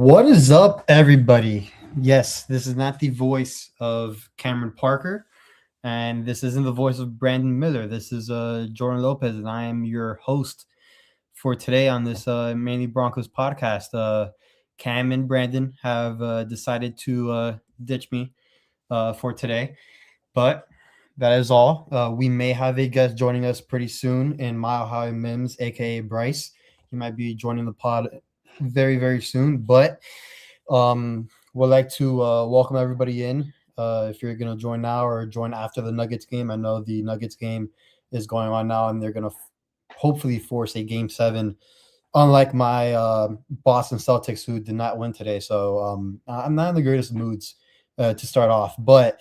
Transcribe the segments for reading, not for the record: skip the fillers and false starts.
What is up, everybody? Yes, this is not the voice of Cameron Parker, and this isn't the voice of Brandon Miller. This is Jordan Lopez, and I am your host for today on this Mainly Broncos podcast. Cam and Brandon have decided to ditch me for today, but that is all. We may have a guest joining us pretty soon in Mile High Mims, aka Bryce. He might be joining the pod very, very soon, but would like to welcome everybody in. If you're going to join now or join after the Nuggets game, I know the Nuggets game is going on now, and they're going to hopefully force a Game 7, unlike my Boston Celtics, who did not win today. So I'm not in the greatest moods to start off, but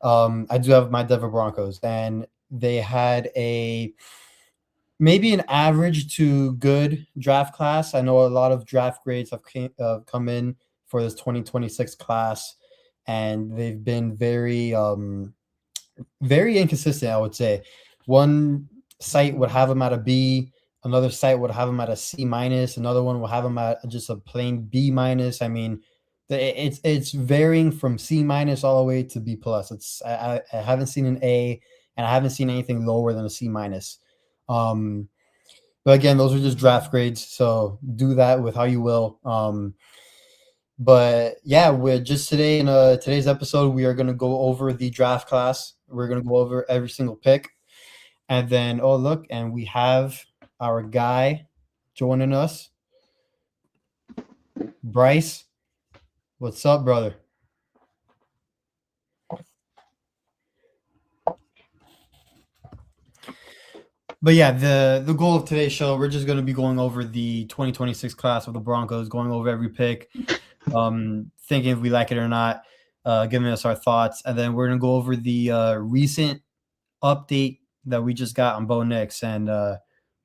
I do have my Denver Broncos, and they had maybe an average to good draft class. I know a lot of draft grades have come in for this 2026 class, and they've been very, very inconsistent, I would say. One site would have them at a B, another site would have them at a C minus, another one will have them at just a plain B minus. I mean, it's varying from C minus all the way to B plus. I haven't seen an A, and I haven't seen anything lower than a C minus. But again, those are just draft grades, so do that with how you will. But yeah, we're just today in today's episode, we are going to go over the draft class. We're going to go over every single pick, and then and we have our guy joining us, Bryce. What's up, brother? But yeah, the goal of today's show, we're just going to be going over the 2026 class of the Broncos, going over every pick, thinking if we like it or not, giving us our thoughts. And then we're going to go over the recent update that we just got on Bo Nix. And,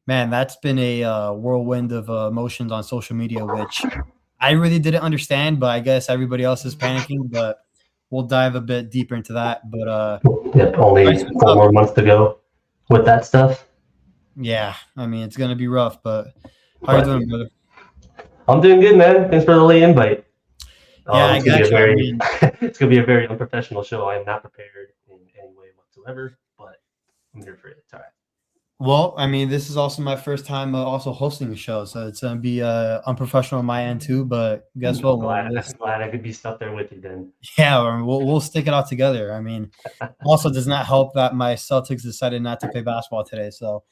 man, that's been a whirlwind of emotions on social media, which I really didn't understand, but I guess everybody else is panicking. But we'll dive a bit deeper into that. But only 4 more months to go with that stuff. Yeah, I mean, it's going to be rough, but how are you doing, brother? I'm doing good, man. Thanks for the late invite. Yeah, it's going to be a very unprofessional show. I am not prepared in any way whatsoever, but I'm here for it. It's all right. Well, I mean, this is also my first time also hosting a show, so it's going to be unprofessional on my end too, but guess what? I'm glad I could be stuck there with you then. Yeah, we'll stick it out together. I mean, also does not help that my Celtics decided not to play basketball today, so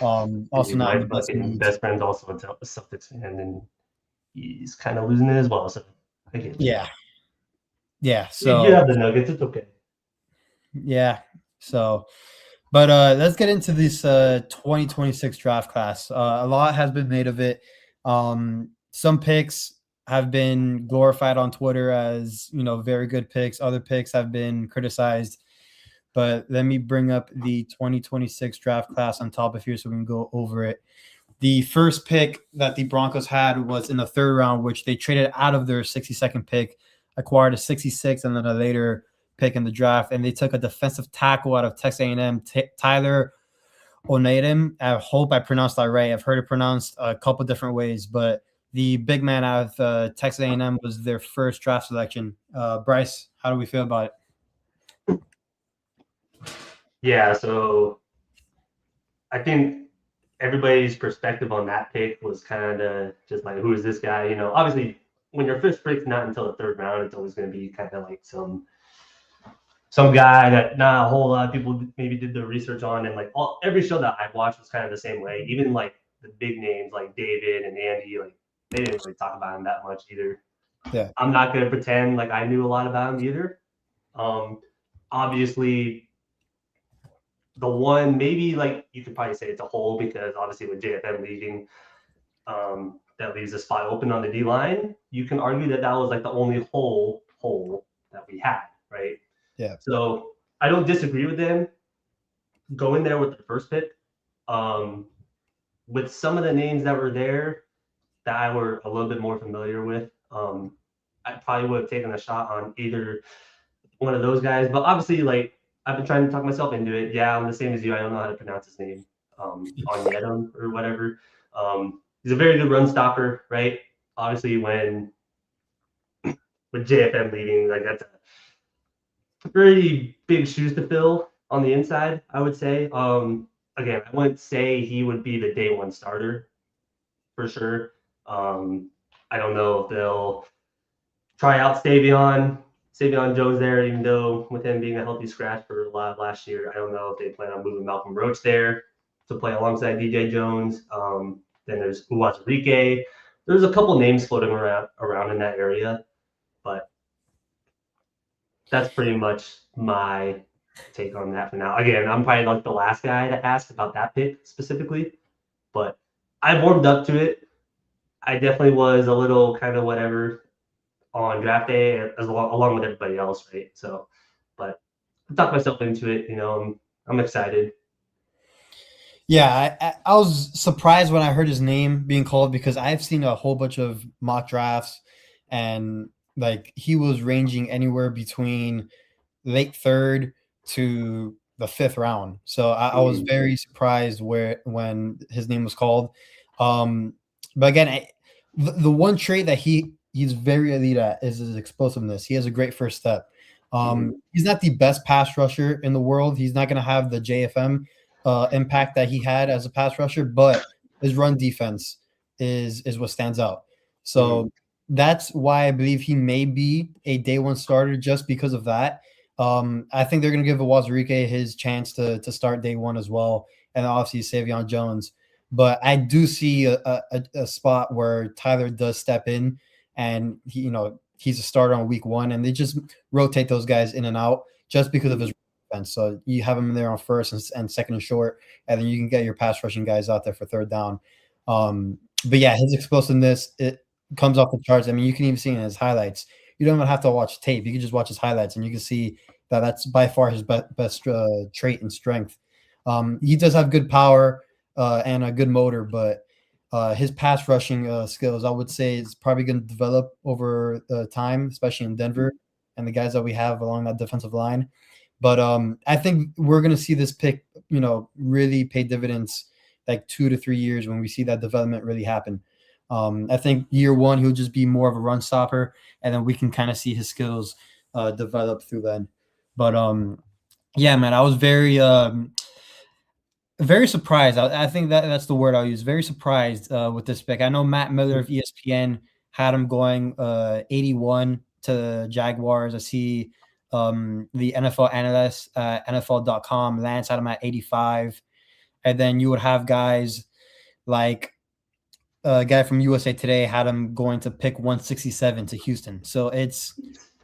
also not in the best mood. Best friend's also a Celtics fan, and he's kind of losing it as well. So I get you. Yeah. So you have the Nuggets. It's okay. Yeah. So, but let's get into this 2026 draft class. A lot has been made of it. Some picks have been glorified on Twitter as very good picks. Other picks have been criticized. But let me bring up the 2026 draft class on top of here so we can go over it. The first pick that the Broncos had was in the third round, which they traded out of their 62nd pick, acquired a 66th, and then a later pick in the draft. And they took a defensive tackle out of Texas A&M, Tyler Onedem. I hope I pronounced that right. I've heard it pronounced a couple different ways, but the big man out of Texas A&M was their first draft selection. Bryce, how do we feel about it? Yeah, so I think everybody's perspective on that pick was kind of just like, who is this guy? Obviously, when your first pick's not until the third round, it's always going to be kind of like some guy that not a whole lot of people maybe did the research on. And like every show that I've watched was kind of the same way. Even like the big names like David and Andy, like they didn't really talk about him that much either. Yeah, I'm not going to pretend like I knew a lot about him either. Obviously, the one maybe like you could probably say it's a hole because obviously with JFM leaving, that leaves a spot open on the D line. You can argue that was like the only hole that we had, right? Yeah. So I don't disagree with them going there with the first pick. With some of the names that were there that I were a little bit more familiar with, I probably would have taken a shot on either one of those guys. But obviously, like, I've been trying to talk myself into it. Yeah, I'm the same as you. I don't know how to pronounce his name. Onyedem or whatever. He's a very good run stopper, right? Obviously, when with JFM leaving, like that's a pretty big shoes to fill on the inside, I would say. Again, I wouldn't say he would be the day one starter for sure. Um, I don't know if they'll try out Savion Jones there, even though with him being a healthy scratch for a lot of last year, I don't know if they plan on moving Malcolm Roach there to play alongside DJ Jones. Then there's Uwazurike. There's a couple names floating around in that area, but that's pretty much my take on that for now. Again, I'm probably like the last guy to ask about that pick specifically, but I warmed up to it. I definitely was a little kind of whatever on draft day along with everybody else, right? So, but I talked myself into it. I'm excited. Yeah, I was surprised when I heard his name being called because I've seen a whole bunch of mock drafts, and like he was ranging anywhere between late third to the fifth round. So I was very surprised when his name was called. But again, the one trait that he's very elite at is his explosiveness. He has a great first step. He's not the best pass rusher in the world. He's not going to have the JFM impact that he had as a pass rusher, but his run defense is what stands out. So that's why I believe he may be a day one starter just because of that. I think they're going to give Uwazurike his chance to start day one as well, and obviously Savion Jones. But I do see a spot where Tyler does step in, and he's a starter on week one, and they just rotate those guys in and out just because of his defense. So you have him there on first and second and short, and then you can get your pass rushing guys out there for third down. But yeah, his explosiveness, it comes off the charts. I mean, you can even see it in his highlights. You don't even have to watch tape. You can just watch his highlights, and you can see that that's by far his best trait and strength. He does have good power and a good motor, but his pass rushing skills, I would say, is probably going to develop over time, especially in Denver and the guys that we have along that defensive line. But I think we're going to see this pick, really pay dividends like 2 to 3 years when we see that development really happen. I think year one, he'll just be more of a run stopper, and then we can kind of see his skills develop through then. But yeah, man, I was very surprised. I think that's the word I'll use. Very surprised with this pick. I know Matt Miller of ESPN had him going 81 to Jaguars. I see the NFL analyst NFL.com, Lance had him at 85. And then you would have guys like a guy from USA Today had him going to pick 167 to Houston. So it's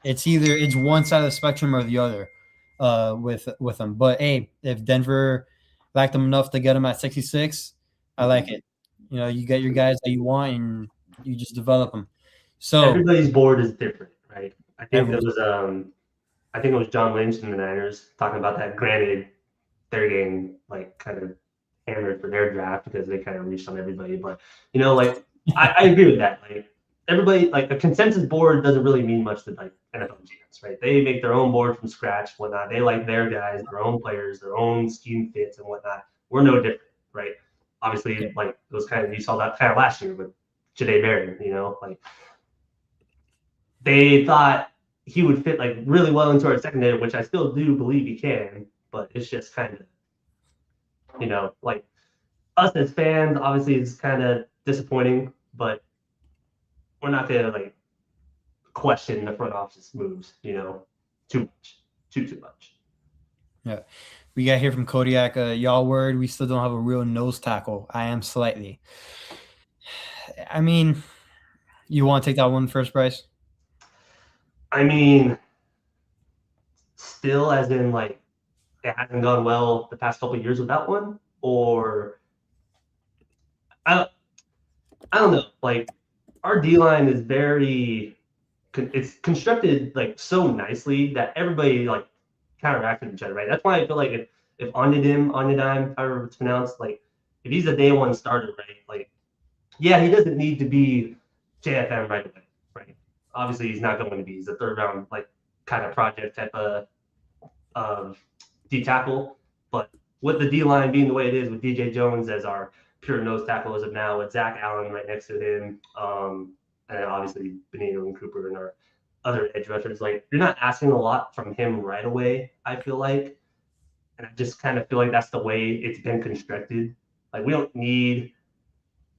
one side of the spectrum or the other with them. But hey, if Denver liked them enough to get him at 66, I like it. You get your guys that you want and you just develop them. So everybody's board is different, right? I think it was John Lynch in the Niners talking about that. Granted, they're getting like kind of hammered for their draft because they kind of reached on everybody. But I agree with that. Like everybody, like a consensus board doesn't really mean much to like NFL GMs, right? They make their own board from scratch, whatnot. They like their guys, their own players, their own scheme fits and whatnot. We're no different, right? Obviously, like those kind of you saw that kind of last year with Janae Barron, like they thought he would fit like really well into our secondary, which I still do believe he can, but it's just kind of, like us as fans, obviously it's kind of disappointing, but we're not gonna like question the front office moves, too much, too much. Yeah, we got here from Kodiak. Y'all word, we still don't have a real nose tackle. I am slightly. I mean, you want to take that one first, Bryce? I mean, still, as in like it hasn't gone well the past couple of years without one, or I don't know. Like our D line is it's constructed like so nicely that everybody like counteracting each other, right? That's why I feel like if Onyedim, however it's pronounced, like if he's a day one starter, right? Like, yeah, he doesn't need to be JFM right away, right? Obviously, he's not going to be. He's a third round like kind of project type of D tackle, but with the D line being the way it is, with DJ Jones as our pure nose tackle as of now, with Zach Allen right next to him, and then obviously Benito and Cooper in our other edge rushers. Like you're not asking a lot from him right away, I feel like. And I just kind of feel like that's the way it's been constructed. Like we don't need,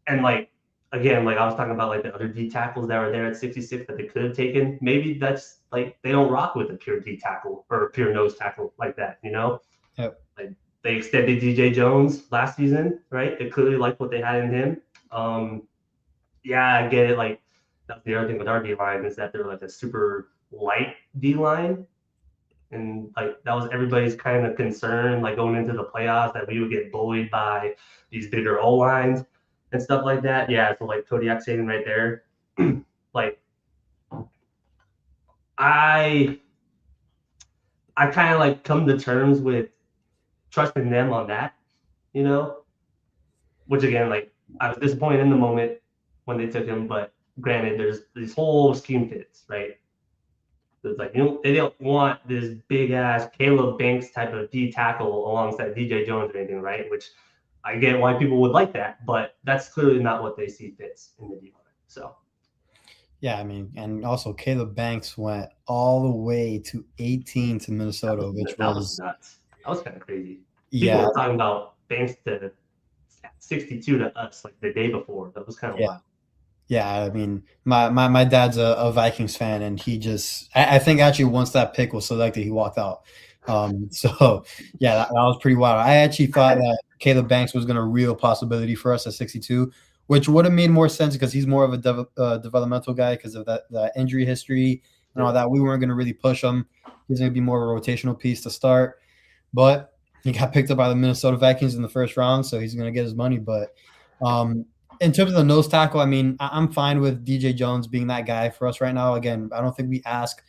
and like again, like I was talking about like the other D tackles that were there at 66 that they could have taken. Maybe that's like they don't rock with a pure D tackle or a pure nose tackle like that, you know? Yep. Like they extended DJ Jones last season, right? They clearly liked what they had in him. Yeah, I get it. Like that's the other thing with our D line is that they're like a super light D line, and like that was everybody's kind of concern, like going into the playoffs, that we would get bullied by these bigger O lines and stuff like that. Yeah, so like Kodiak saying right there, like I I kind of like come to terms with trusting them on that, you know. Which again, like I was disappointed in the moment when they took him, but granted, there's these whole scheme fits, right? It's like they don't want this big ass Caleb Banks type of D tackle alongside DJ Jones or anything, right? Which I get why people would like that, but that's clearly not what they see fits in the D line. So Yeah, I mean, and also Caleb Banks went all the way to 18 to Minnesota, which that was was nuts. That was kind of crazy. People yeah, were talking about Banks to 62 to us like the day before. That was kind of yeah. wild. Yeah, I mean, my dad's a Vikings fan, and he just I think actually once that pick was selected, he walked out. So yeah, that was pretty wild. I actually thought that Caleb Banks was going to real possibility for us at 62, which would have made more sense because he's more of a developmental guy because of that injury history and all that. We weren't going to really push him. He's going to be more of a rotational piece to start, but he got picked up by the Minnesota Vikings in the first round, so he's going to get his money. But in terms of the nose tackle, I mean, I'm fine with DJ Jones being that guy for us right now. Again, I don't think we ask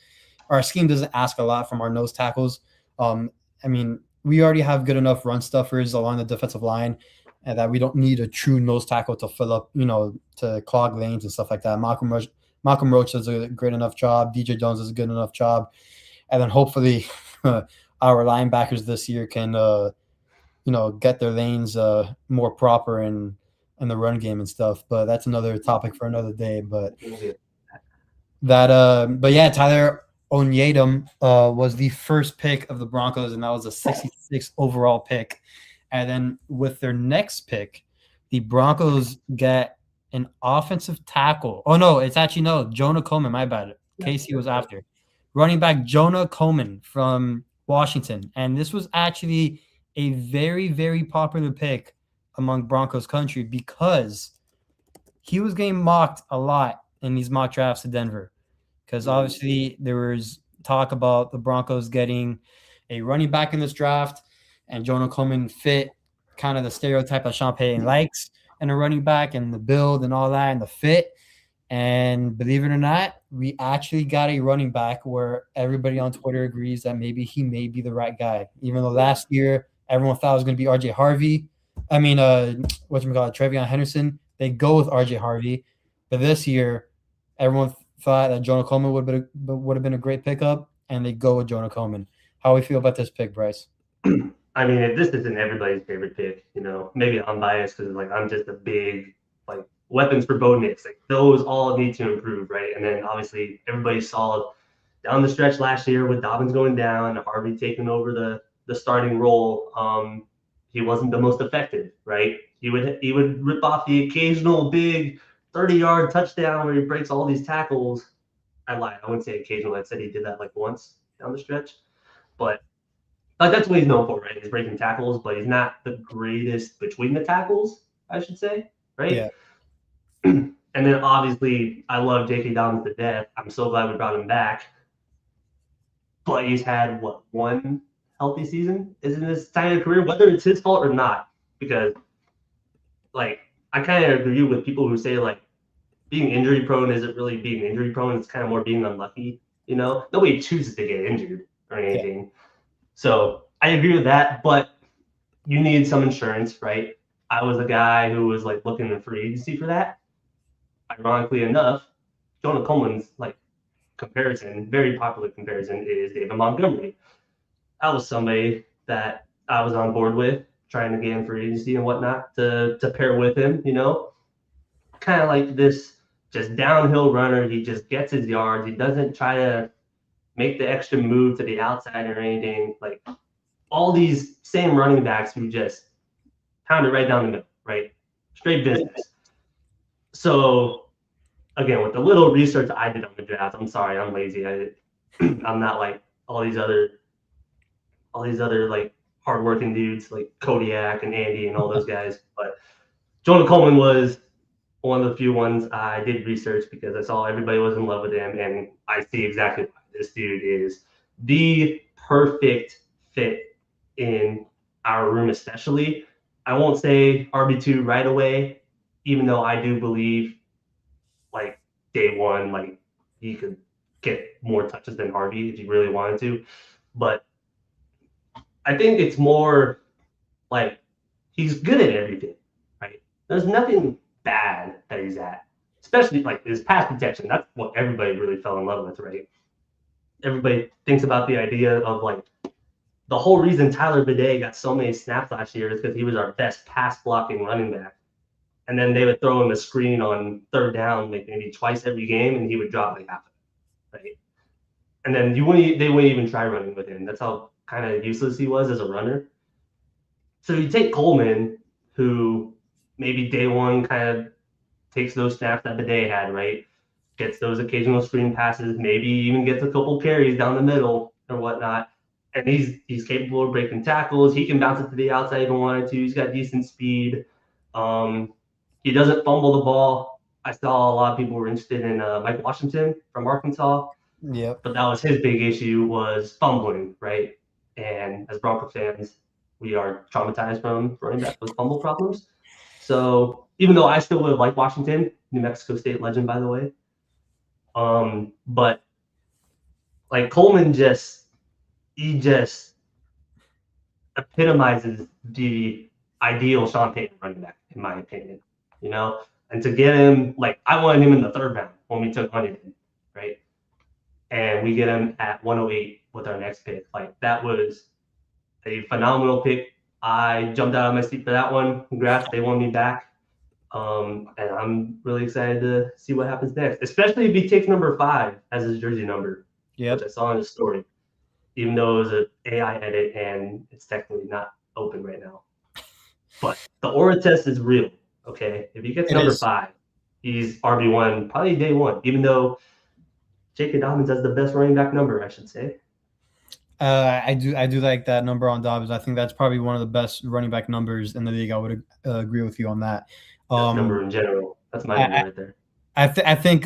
our scheme doesn't ask a lot from our nose tackles. I mean, we already have good enough run stuffers along the defensive line, and that we don't need a true nose tackle to fill up, to clog lanes and stuff like that. Malcolm Roach does a great enough job. DJ Jones does a good enough job, and then hopefully our linebackers this year can, get their lanes more proper and the run game and stuff. But that's another topic for another day. But yeah, Tyler Onyedum was the first pick of the Broncos, and that was a 66 overall pick. And then with their next pick, the Broncos get an offensive tackle. Oh no, it's actually no, Jonah Coleman. My bad. Casey was after running back Jonah Coleman from Washington, and this was actually a very, very popular pick among Broncos country because he was getting mocked a lot in these mock drafts to Denver. Because obviously there was talk about the Broncos getting a running back in this draft, and Jonah Coleman fit kind of the stereotype that Sean Payton likes in a running back and the build and all that and the fit. And believe it or not, we actually got a running back where everybody on Twitter agrees that maybe he may be the right guy. Even though last year everyone thought it was going to be RJ Harvey. I mean, Travion Henderson. They go with RJ Harvey. But this year, everyone thought that Jonah Coleman would have been a great pickup, and they go with Jonah Coleman. How do we feel about this pick, Bryce? I mean, if this isn't everybody's favorite pick, maybe I'm biased because like I'm just a big like weapons for Bo Nix. Like those all need to improve, right? And then obviously everybody saw down the stretch last year with Dobbins going down, Harvey taking over the starting role. He wasn't the most effective, right? He would rip off the occasional big 30-yard touchdown where he breaks all these tackles. I lied. I wouldn't say occasional. I said he did that like once down the stretch, but like that's what he's known for, right? He's breaking tackles, but he's not the greatest between the tackles, I should say, right? Yeah. And then obviously, I love J.K. Dobbins to death. I'm so glad we brought him back. But he's had one healthy season is in his entire career, whether it's his fault or not. Because like I kind of agree with people who say like being injury prone isn't really being injury prone. It's kind of more being unlucky. Nobody chooses to get injured or anything. Yeah. So I agree with that, but you need some insurance, right? I was a guy who was like looking in free agency for that. Ironically enough, Jonah Coleman's like comparison, very popular comparison, is David Montgomery. That was somebody that I was on board with, trying to get in free agency and whatnot to pair with him, kind of like this just downhill runner. He just gets his yards. He doesn't try to make the extra move to the outside or anything. Like all these same running backs who just pound it right down the middle, right? Straight business. So again, with the little research I did on the draft, I'm sorry, I'm lazy. I'm not like all these other like hardworking dudes like Kodiak and Andy and all those guys. But Jonah Coleman was one of the few ones I did research because I saw everybody was in love with him, and I see exactly why this dude is the perfect fit in our room, especially. I won't say RB2 right away, even though I do believe like day one, like he could get more touches than Harvey if he really wanted to. But I think it's more like he's good at everything, right? There's nothing bad that he's at, especially like his pass protection. That's what everybody really fell in love with, right? Everybody thinks about the idea of like the whole reason Tyler Bidet got so many snaps last year is because he was our best pass blocking running back. And then they would throw him a screen on third down, like maybe twice every game, and he would drop like half of it, right? And then they wouldn't even try running with him. That's how kind of useless he was as a runner. So you take Coleman, who maybe day one kind of takes those snaps that Bidet had, right? Gets those occasional screen passes, maybe even gets a couple carries down the middle or whatnot. And he's capable of breaking tackles. He can bounce it to the outside if he wanted to. He's got decent speed. He doesn't fumble the ball. I saw a lot of people were interested in Mike Washington from Arkansas. Yep. But that was his big issue was fumbling, right? And as Broncos fans, we are traumatized from running back with fumble problems. So even though I still would have liked Washington, New Mexico State legend, by the way. But like Coleman he just epitomizes the ideal Sean Payton running back, in my opinion, you know? And to get him, like I wanted him in the third round when we took Huntington, right? And we get him at 108 with our next pick. Like that was a phenomenal pick. I jumped out of my seat for that one. Congrats, they won me back. And I'm really excited to see what happens next, especially if he takes number 5 as his jersey number, which I saw in his story, even though it was an AI edit and it's technically not open right now. But the aura test is real, okay? If he gets number 5, he's RB1 probably day one, even though J.K. Dobbins has the best running back number, I should say. I do like that number on Dobbins. I think that's probably one of the best running back numbers in the league. I would agree with you on that. Number in general. That's my number right there. I think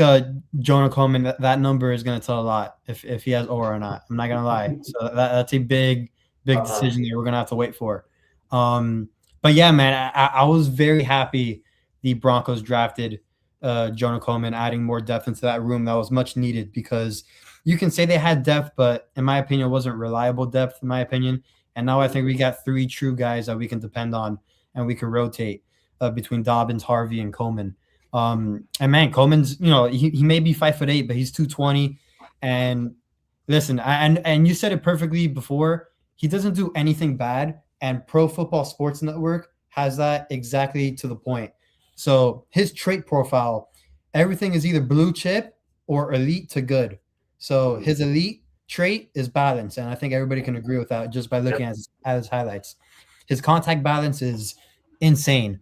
Jonah Coleman, that number is going to tell a lot if he has aura or not. I'm not going to lie. So that's a big decision that we're going to have to wait for. But yeah, man, I was very happy the Broncos drafted Jonah Coleman, adding more depth into that room. That was much needed because you can say they had depth, but in my opinion, it wasn't reliable depth, in my opinion. And now I think we got 3 true guys that we can depend on and we can rotate between Dobbins, Harvey, and Coleman. And man, Coleman's, he may be 5'8", but he's 220. And listen, and you said it perfectly before. He doesn't do anything bad, and Pro Football Sports Network has that exactly to the point. So his trait profile, everything is either blue chip or elite to good. So his elite trait is balance, and I think everybody can agree with that just by looking at his highlights. His contact balance is insane.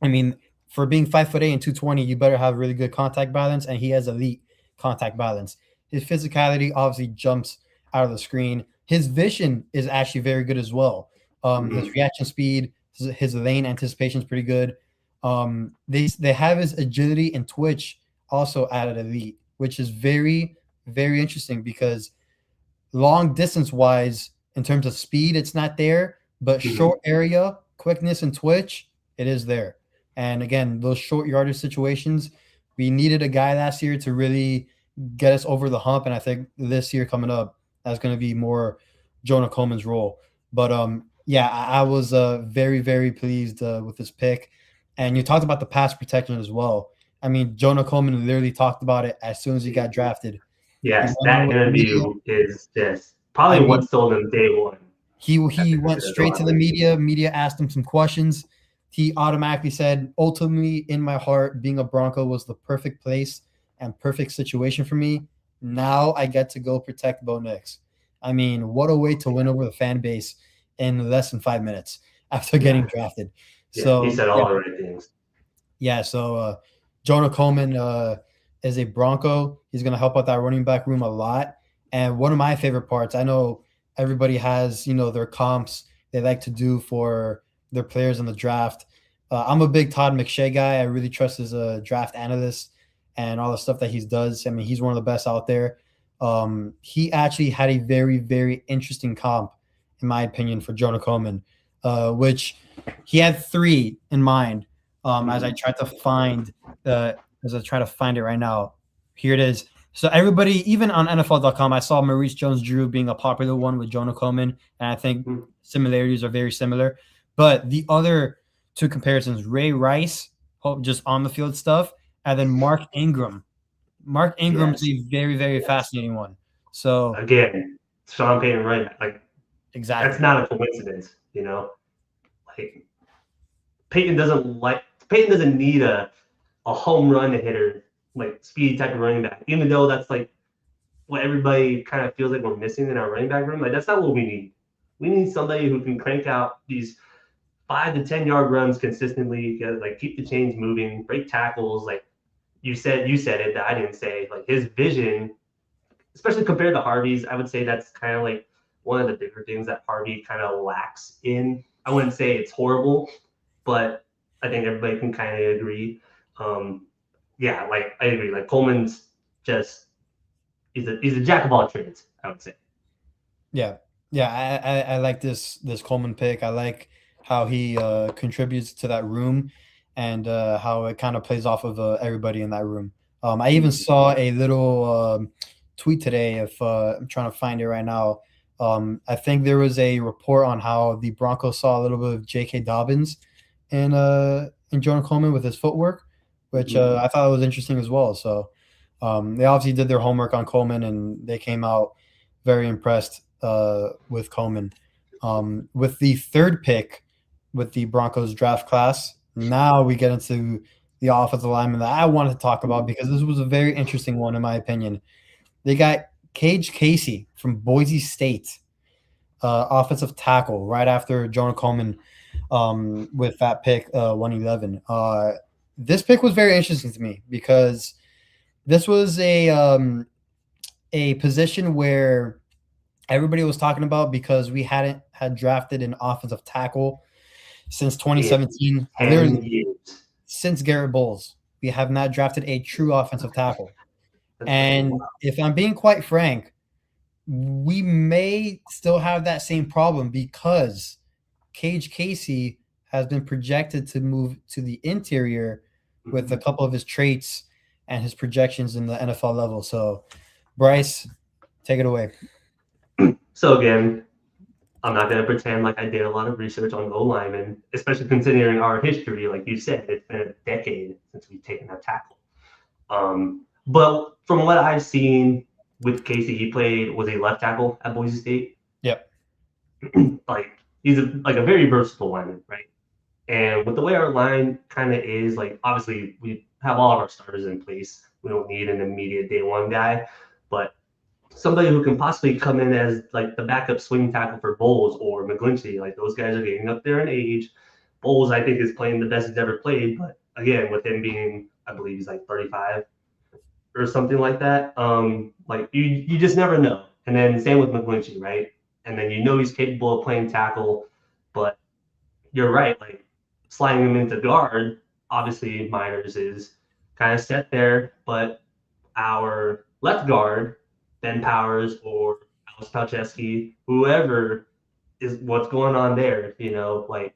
I mean, for being 5'8" and 220, you better have really good contact balance, and he has elite contact balance. His physicality obviously jumps out of the screen. His vision is actually very good as well. His reaction speed, his lane anticipation is pretty good. They have his agility and twitch also added elite, which is very, very interesting because long distance wise, in terms of speed, it's not there, but short area, quickness, and twitch, it is there. And again, those short yardage situations, we needed a guy last year to really get us over the hump. And I think this year coming up, that's going to be more Jonah Coleman's role. But yeah, I was very, very pleased with this pick. And you talked about the pass protection as well. I mean, Jonah Coleman literally talked about it as soon as he got drafted. Yes, that interview is just probably what sold him day one. He went straight to the media. Media asked him some questions. he automatically said, ultimately, in my heart, being a Bronco was the perfect place and perfect situation for me. Now I get to go protect Bo Nix. I mean, what a way to win over the fan base in less than 5 minutes after getting drafted. Yeah, he So said all the right things. yeah, so Jonah Coleman is a Bronco. He's going to help out that running back room a lot. And one of my favorite parts, I know everybody has, their comps they like to do for their players in the draft. I'm a big Todd McShay guy. I really trust his draft analyst and all the stuff that he does. I mean, he's one of the best out there. He actually had a very, very interesting comp, in my opinion, for Jonah Coleman, which he had three in mind as I try to find it right now. Here it is. So everybody, even on NFL.com, I saw Maurice Jones-Drew being a popular one with Jonah Coleman, and I think similarities are very similar. But the other two comparisons, Ray Rice, just on the field stuff, and then Mark Ingram. Mark Ingram's a very, very fascinating one. So again, Sean Payton, right? Like exactly, that's not a coincidence, Like Peyton doesn't need a home run hitter, like speed type of running back, even though that's like what everybody kind of feels like we're missing in our running back room. Like that's not what we need. We need somebody who can crank out these 5 to 10 yard runs consistently, like keep the chains moving, break tackles. Like you said it that I didn't say. Like his vision, especially compared to Harvey's, I would say that's kind of like one of the bigger things that Harvey kind of lacks in. I wouldn't say it's horrible, but I think everybody can kind of agree. Yeah, like I agree. Like Coleman's just he's a jack of all trades, I would say. Yeah, I like this Coleman pick. I like how he contributes to that room and how it kind of plays off of everybody in that room. I even saw a little tweet today. If I'm trying to find it right now, I think there was a report on how the Broncos saw a little bit of J.K. Dobbins in Jonah Coleman with his footwork, which I thought was interesting as well. So they obviously did their homework on Coleman, and they came out very impressed with Coleman. With the third pick with the Broncos draft class, now we get into the offensive lineman that I wanted to talk about because this was a very interesting one, in my opinion. They got Cage Casey from Boise State, offensive tackle, right after Jonah Coleman with that pick, 111. This pick was very interesting to me because this was a position where everybody was talking about because we hadn't had drafted an offensive tackle since 2017. Literally, since Garrett Bowles, we have not drafted a true offensive tackle. And if I'm being quite frank, we may still have that same problem because Cage Casey has been projected to move to the interior with a couple of his traits and his projections in the NFL level. So, Bryce, take it away. So again, I'm not going to pretend like I did a lot of research on O linemen, especially considering our history. Like you said, it's been a decade since we've taken a tackle. But from what I've seen with Casey, he was a left tackle at Boise State. Yep. Like he's a very versatile lineman, right? And with the way our line kind of is, like obviously we have all of our starters in place. We don't need an immediate day one guy, but somebody who can possibly come in as like the backup swing tackle for Bowles or McGlinchey. Like those guys are getting up there in age. Bowles, I think, is playing the best he's ever played, but again, with him being, I believe he's like 35 or something like that. Like you just never know. And then same with McGlinchey, right? And then he's capable of playing tackle, but you're right. Like sliding him into guard, obviously Miners is kind of set there, but our left guard, Ben Powers or Alex Palczewski, whoever is what's going on there, like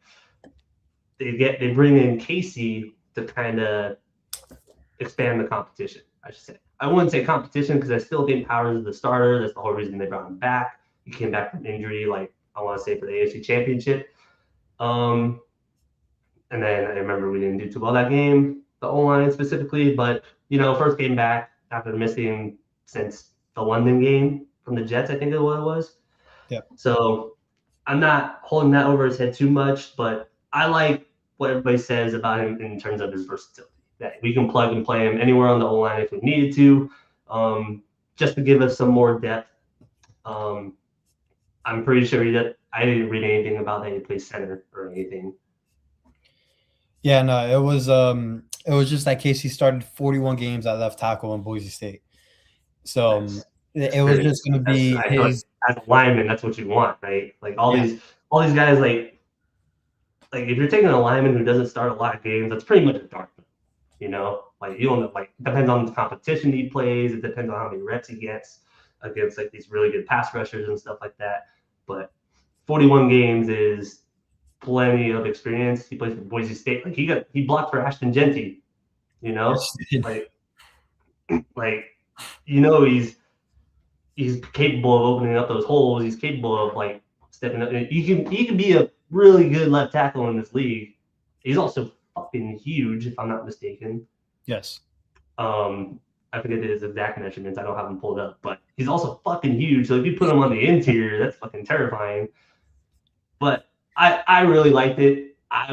they bring in Casey to kind of expand the competition, I should say. I wouldn't say competition because I still think Powers is the starter. That's the whole reason they brought him back. He came back from injury, like I want to say for the AFC Championship. And then I remember we didn't do too well that game, the O-line specifically, but first came back after missing since the London game from the Jets, I think is what it was. Yeah. So I'm not holding that over his head too much, but I like what everybody says about him in terms of his versatility. That we can plug and play him anywhere on the O-line if we needed to, just to give us some more depth. I'm pretty sure that I didn't read anything about that he plays center or anything. Yeah, no, it was just that Casey started 41 games at left tackle in Boise State. So it was just going to be his. As a lineman, that's what you want, right? Like all these guys, like if you're taking a lineman who doesn't start a lot of games, that's pretty much a dark. You know, like you don't know, like it depends on the competition he plays. It depends on how many reps he gets against like these really good pass rushers and stuff like that. But 41 games is plenty of experience. He plays for Boise State. Like he blocked for Ashton Genty. You know, like you know he's capable of opening up those holes. He's capable of like stepping up. He can be a really good left tackle in this league. He's also fucking huge, if I'm not mistaken. Yes. I forget his exact measurements. I don't have them pulled up, but he's also fucking huge. So if you put him on the interior, that's fucking terrifying. But I really liked it. I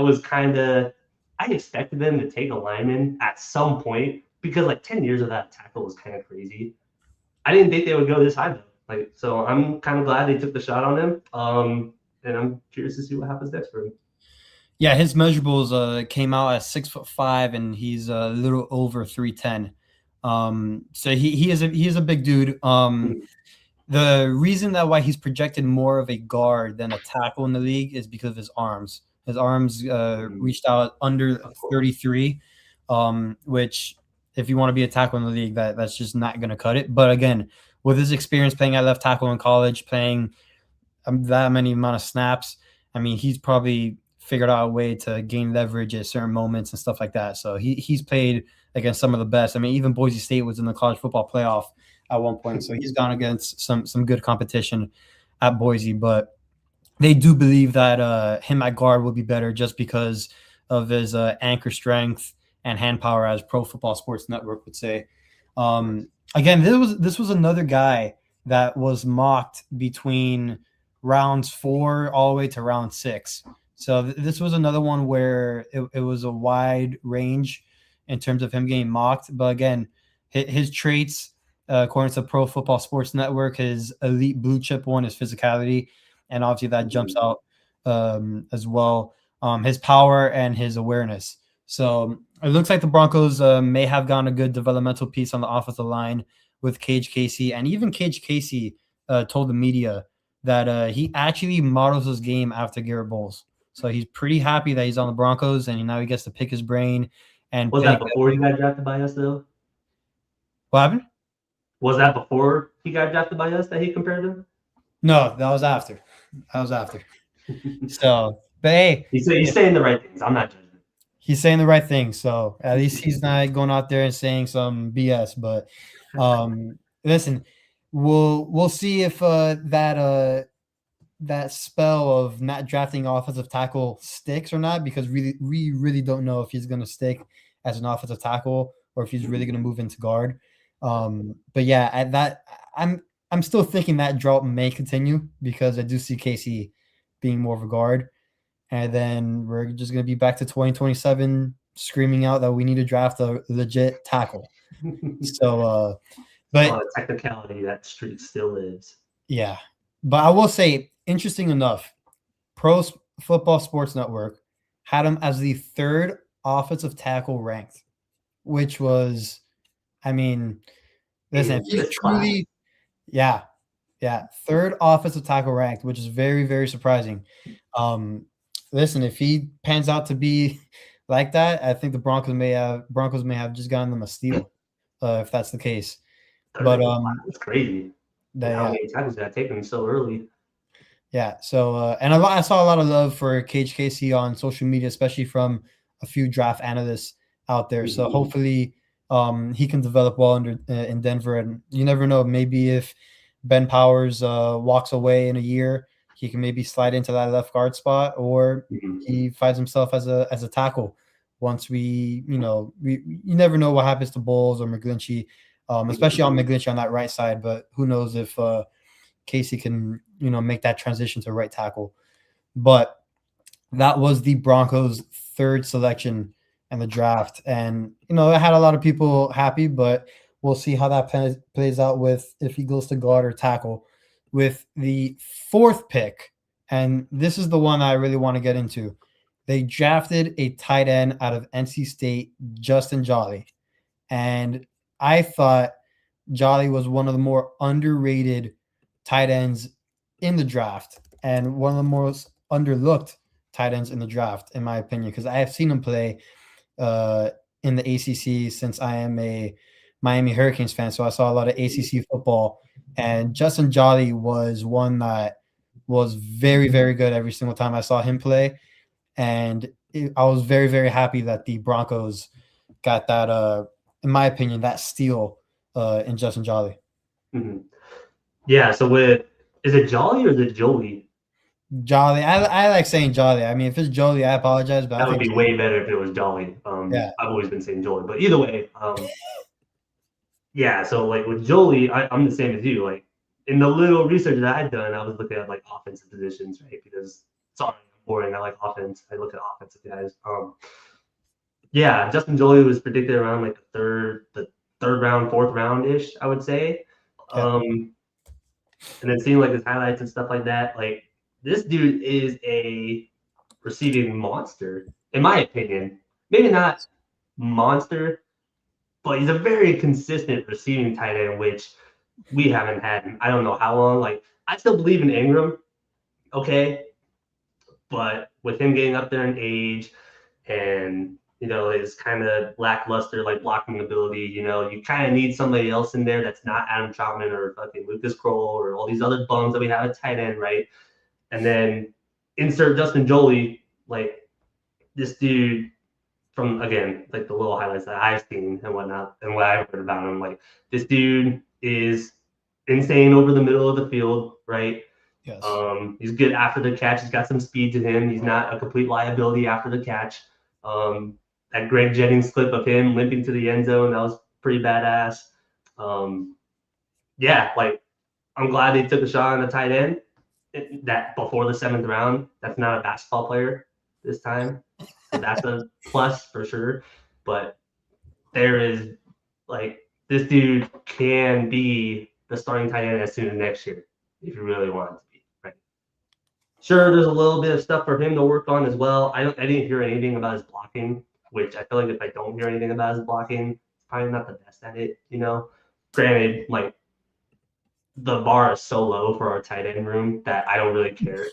expected them to take a lineman at some point because like 10 years of that tackle was kind of crazy. I didn't think they would go this high though. Like, so I'm kind of glad they took the shot on him. And I'm curious to see what happens next for him. Yeah, his measurables came out at 6'5", and he's a little over 310. So he is a big dude. The reason that why he's projected more of a guard than a tackle in the league is because of his arms. His arms reached out under 33, which if you want to be a tackle in the league, that's just not going to cut it. But again, with his experience playing at left tackle in college, playing that many amount of snaps, I mean, he's probably figured out a way to gain leverage at certain moments and stuff like that. So he's played against some of the best. I mean, even Boise State was in the college football playoff at one point. So he's gone against some good competition at Boise. But they do believe that him at guard will be better just because of his anchor strength and hand power, as Pro Football Sports Network would say. Again, this was another guy that was mocked between rounds 4 all the way to round 6. So this was another one where it was a wide range in terms of him getting mocked. But again, his traits, according to Pro Football Sports Network, his elite blue chip one is physicality. And obviously that jumps out as well. His power and his awareness. So it looks like the Broncos may have gotten a good developmental piece on the offensive line with Cage Casey. And even Cage Casey told the media that he actually models his game after Garrett Bowles. So he's pretty happy that he's on the Broncos, and now he gets to pick his brain. And was that before he got drafted by us, though? What happened? Was that before he got drafted by us that he compared him? No, that was after. So, but hey, he's saying the right things. I'm not judging. He's saying the right things, so at least he's not going out there and saying some BS. But listen, we'll see if that spell of not drafting offensive tackle sticks or not, because we really don't know if he's going to stick as an offensive tackle or if he's really going to move into guard. But yeah, at that, I'm still thinking that drop may continue because I do see Casey being more of a guard. And then we're just going to be back to 2027 screaming out that we need to draft a legit tackle. So, but technicality, that streak still lives. Yeah. But I will say, interesting enough, Pro Football Sports Network had him as the 3rd offensive tackle ranked, which was, I mean, listen, if he's truly, yeah, 3rd offensive tackle ranked, which is very, very surprising. Listen, if he pans out to be like that, I think the Broncos may have just gotten them a steal, if that's the case. But it's crazy. How many tackles did I take him so early? Yeah. So and I saw a lot of love for Cage Casey on social media, especially from a few draft analysts out there. So hopefully he can develop well in Denver. And you never know, maybe if Ben Powers walks away in a year, he can maybe slide into that left guard spot, or he finds himself as a tackle. Once you never know what happens to Bowles or McGlinchey, especially on McGlinchey on that right side. But who knows if Casey can, make that transition to right tackle. But that was the Broncos' third selection in the draft. And, it had a lot of people happy, but we'll see how that plays out with if he goes to guard or tackle. With the fourth pick, and this is the one I really want to get into, they drafted a tight end out of NC State, Justin Jolly. And I thought Jolly was one of the more underrated tight ends in the draft and one of the most underlooked tight ends in the draft, in my opinion, because I have seen him play in the ACC since I am a Miami Hurricanes fan. So I saw a lot of ACC football, and Justin Jolly was one that was very, very good every single time I saw him play. And I was very, very happy that the Broncos got that, in my opinion, that steal in Justin Jolly. Mm-hmm. Yeah, so is it Jolly or is it Jolie? Jolly. I like saying Jolly. I mean, if it's Jolie, I apologize, but that would be way better if it was Jolly. Yeah. I've always been saying Jolie, but either way, yeah. So like with Jolie, I'm the same as you. Like in the little research that I'd done, I was looking at like offensive positions, right? Because sorry, I'm boring. I like offense. I look at offensive guys. Yeah, Justin Jolie was predicted around like the third round, fourth round ish, I would say. Yeah. And then seeing like his highlights and stuff like that, like this dude is a receiving monster, in my opinion. Maybe not monster, but he's a very consistent receiving tight end, which we haven't had in I don't know how long. Like I still believe in Ingram, okay, but with him getting up there in age and his kind of lackluster like blocking ability, you kind of need somebody else in there that's not Adam Troutman or fucking Lucas Kroll or all these other bums that we have at tight end, right? And then insert Justin Jolie, like this dude from, again, like the little highlights that I've seen and whatnot and what I've heard about him, like this dude is insane over the middle of the field, right? Yes. He's good after the catch. He's got some speed to him. He's not a complete liability after the catch. That Greg Jennings clip of him limping to the end zone, that was pretty badass. Yeah, like I'm glad they took a shot on the tight end that before the 7th round. That's not a basketball player this time. So that's a plus for sure. But there is like this dude can be the starting tight end as soon as next year if you really want it to be, right? Sure, there's a little bit of stuff for him to work on as well. I didn't hear anything about his blocking, which I feel like if I don't hear anything about his blocking, it's probably not the best at it, Granted, like the bar is so low for our tight end room that I don't really care,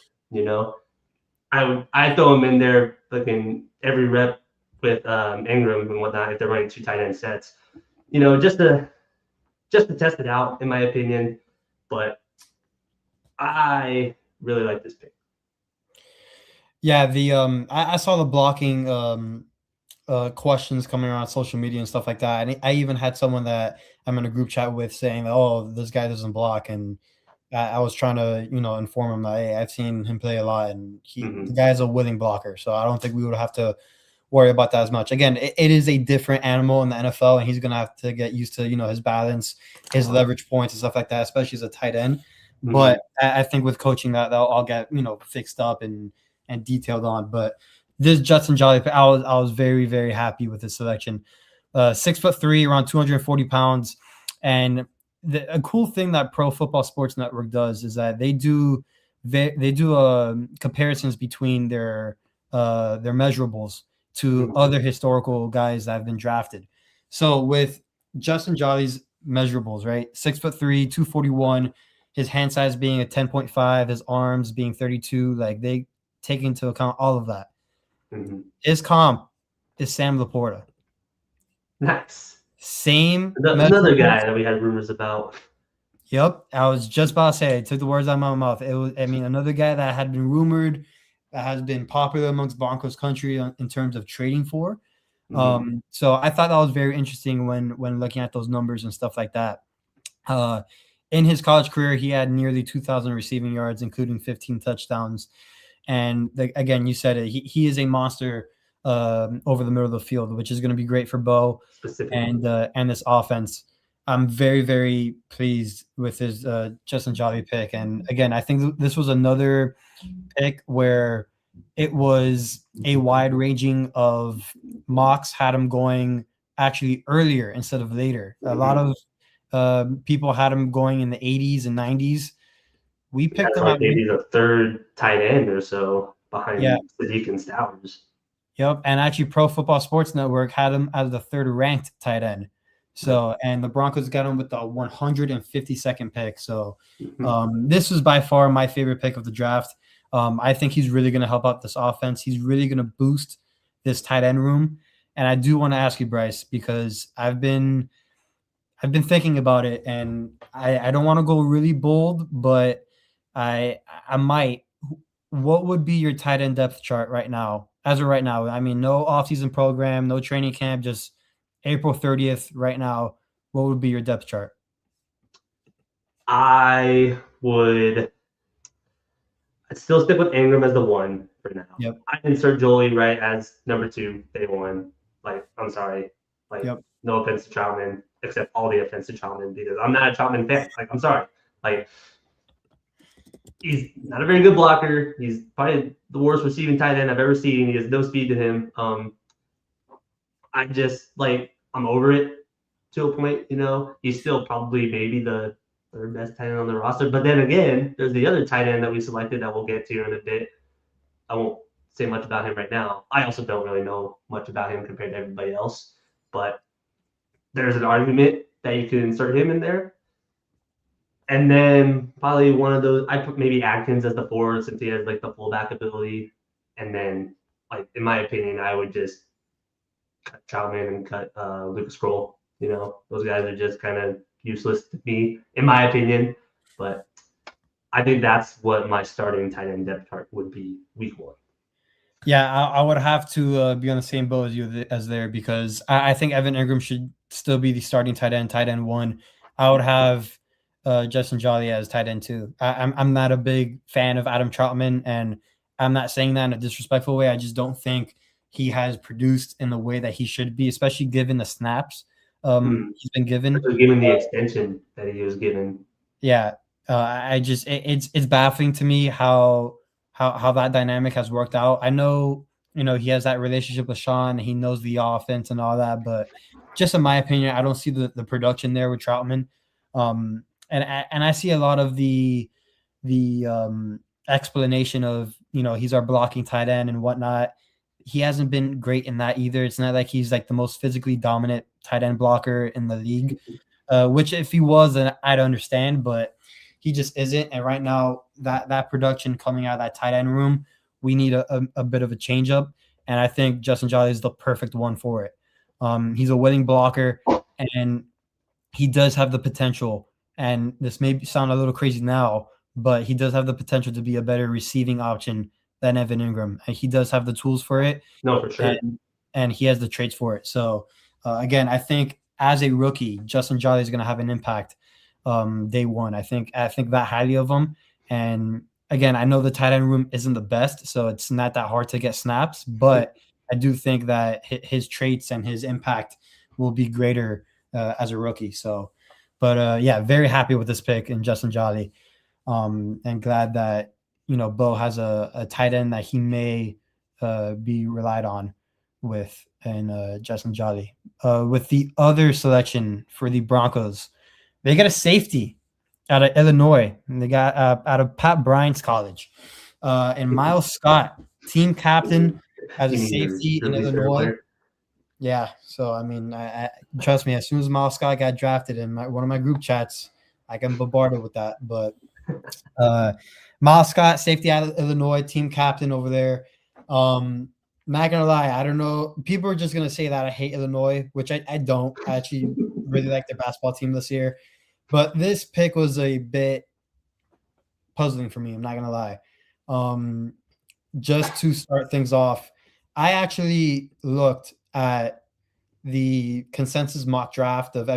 I throw him in there looking every rep with Ingram and whatnot if they're running 2 tight end sets, just to test it out, in my opinion. But I really like this pick. Yeah, I saw the blocking questions coming around social media and stuff like that, and I even had someone that I'm in a group chat with saying, "Oh, this guy doesn't block," and I was trying to inform him that, hey, I've seen him play a lot, and the guy's a willing blocker, so I don't think we would have to worry about that as much. Again, it is a different animal in the NFL, and he's gonna have to get used to his balance, his leverage points, and stuff like that, especially as a tight end. But I think with coaching that'll all get fixed up and detailed on. But this Justin Jolly, I was very, very happy with his selection. 6'3", around 240 pounds, and a cool thing that Pro Football Sports Network does is that they do comparisons between their measurables to other historical guys that have been drafted. So with Justin Jolly's measurables, right? 6'3", 241, his hand size being a 10.5, his arms being 32, like they take into account all of that. His comp is Sam Laporta. Nice. Same. Another guy that we had rumors about. Yep. I was just about to say, I took the words out of my mouth. It was, another guy that had been rumored, that has been popular amongst Broncos country in terms of trading for. So I thought that was very interesting when looking at those numbers and stuff like that. In his college career, he had nearly 2,000 receiving yards, including 15 touchdowns. And again, you said it. He is a monster over the middle of the field, which is going to be great for Bo and this offense. I'm very, very pleased with his Justin Jolly pick. And again, I think this was another pick where it was a wide ranging of mocks had him going actually earlier instead of later. A lot of people had him going in the 80s and 90s. We picked That's him like at maybe the third tight end or so yeah, behind Sadiq and Stowers. yep. And actually, Pro Football Sports Network had him as the third ranked tight end. So, and the Broncos got him with the 152nd pick. So, this was by far my favorite pick of the draft. I think he's really going to help out this offense. He's really going to boost this tight end room. And I do want to ask you, Bryce, because I've been thinking about it, and I don't want to go really bold, but I might. What would be your tight end depth chart right now? As of right now, I mean, no offseason program, no training camp, just April 30th right now. What would be your depth chart? I'd still stick with Ingram as the one for now. Yep. I'd insert Jolie right as number 2, day one. Like, I'm sorry. Like, Yep. no offense to Troutman, except all the offense to Troutman, because I'm not a Troutman fan. Like, I'm sorry. Like, he's not a very good blocker. He's probably the worst receiving tight end I've ever seen. He has no speed to him. I just I'm over it to a point. He's still probably maybe the third best tight end on the roster. But then again, there's the other tight end that we selected that we'll get to in a bit. I won't say much about him right now. I also don't really know much about him compared to everybody else. But there's an argument that you could insert him in there. And then probably one of those, I put maybe Atkins as the forward since he has the fullback ability. And then, in my opinion, I would just cut Troutman and cut Lucas Kroll. Those guys are just kind of useless to me, in my opinion. But I think that's what my starting tight end depth chart would be week 1. Yeah, I would have to be on the same boat as you there, because I think Evan Ingram should still be the starting tight end 1. I would have Justin Jolly as tight end 2. I'm not a big fan of Adam Troutman, and I'm not saying that in a disrespectful way. I just don't think he has produced in the way that he should be, especially given the snaps he's been given. Given the extension that he was given. Yeah, I just it's baffling to me how that dynamic has worked out. I know he has that relationship with Sean. He knows the offense and all that, but just in my opinion, I don't see the production there with Troutman. And I see a lot of the explanation of he's our blocking tight end and whatnot. He hasn't been great in that either. It's not like he's the most physically dominant tight end blocker in the league. Which if he was, then I'd understand, but he just isn't. And right now, that production coming out of that tight end room, we need a bit of a change up. And I think Justin Jolly is the perfect one for it. He's a willing blocker, and he does have the potential. And this may sound a little crazy now, but he does have the potential to be a better receiving option than Evan Ingram. And he does have the tools for it. No, for sure. And he has the traits for it. So, again, I think as a rookie, Justin Jolly is going to have an impact day one. I think that highly of him. And again, I know the tight end room isn't the best, so it's not that hard to get snaps, but I do think that his traits and his impact will be greater as a rookie. So, but yeah, very happy with this pick in Justin Jolly, and glad that Bo has a tight end that he may be relied on with, and Justin Jolly. With the other selection for the Broncos, they got a safety out of Illinois, and they got out of Pat Bryant's college, and Miles Scott, team captain as a safety in Illinois. Yeah, so I mean, I trust me. As soon as Miles Scott got drafted in one of my group chats, I got bombarded with that. But Miles Scott, safety out of Illinois, team captain over there. Not gonna lie, I don't know. People are just gonna say that I hate Illinois, which I don't. I actually really like their basketball team this year. But this pick was a bit puzzling for me. I'm not gonna lie. Just to start things off, I actually looked at the consensus mock draft of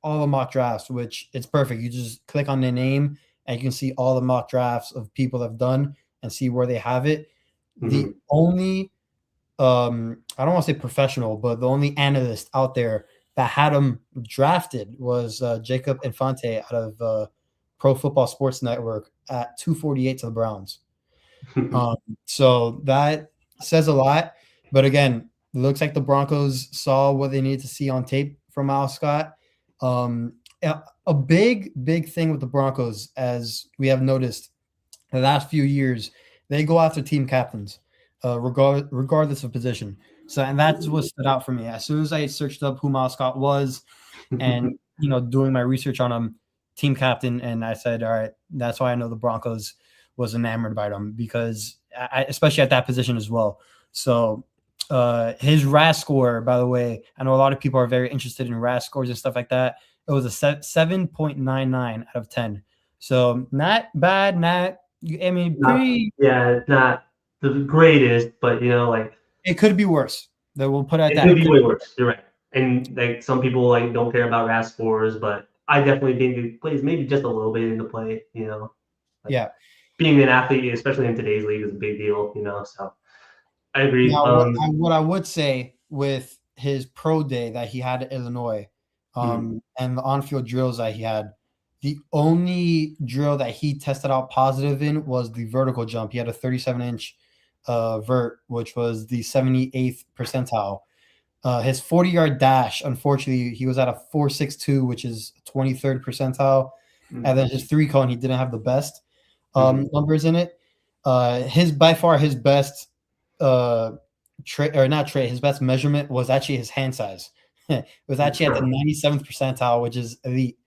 all the mock drafts, which it's perfect. You just click on their name and you can see all the mock drafts of people have done and see where they have it. Mm-hmm. The only I don't want to say professional, but the only analyst out there that had him drafted was Jacob Infante out of Pro Football Sports Network at 248 to the Browns. So that says a lot. But again, it looks like the Broncos saw what they needed to see on tape from Miles Scott. A big thing with the Broncos, as we have noticed the last few years, they go after team captains, regardless of position. So, and that's what stood out for me. As soon as I searched up who Miles Scott was, and doing my research on him, team captain, and I said, all right, that's why I know the Broncos was enamored by them, because especially at that position as well. So his RAS score, by the way, I know a lot of people are very interested in RAS scores and stuff like that. It was a 7.99 out of 10. So not bad, pretty. It's not the greatest, but like it could be worse. That we'll put at it that. could be way worse. You're right. And like some people like don't care about RAS scores, but I definitely think it plays maybe just a little bit into play. Yeah. Being an athlete, especially in today's league, is a big deal. So I agree. Now, what I would say with his pro day that he had at Illinois, and the on-field drills that he had, the only drill that he tested out positive in was the vertical jump. He had a 37-inch vert, which was the 78th percentile. His 40-yard dash, unfortunately, he was at a 4.62, which is 23rd percentile. And then his 3-cone, he didn't have the best numbers in it. By far his best his best measurement was actually his hand size. It was actually at the 97th percentile, which is elite.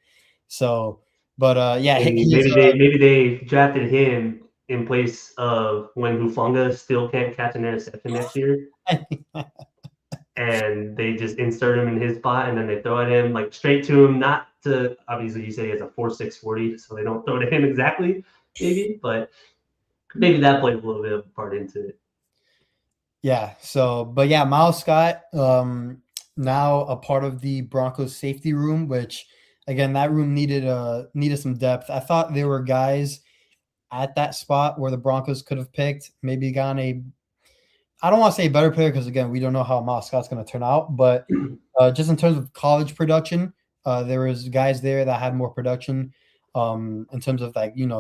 So, but maybe they drafted him in place of when Hufanga still can't catch an interception next year. And they just insert him in his spot, and then they throw at him like straight to him. Not to obviously, you say he has a 4.6 40, so they don't throw to him exactly, maybe, but maybe that played a little bit of a part into it. Yeah. So, but yeah, Miles Scott, now a part of the Broncos safety room, which again, that room needed some depth. I thought there were guys at that spot where the Broncos could have picked, maybe gotten I don't want to say better player, because again, we don't know how Miles Scott's going to turn out, but just in terms of college production, there was guys there that had more production in terms of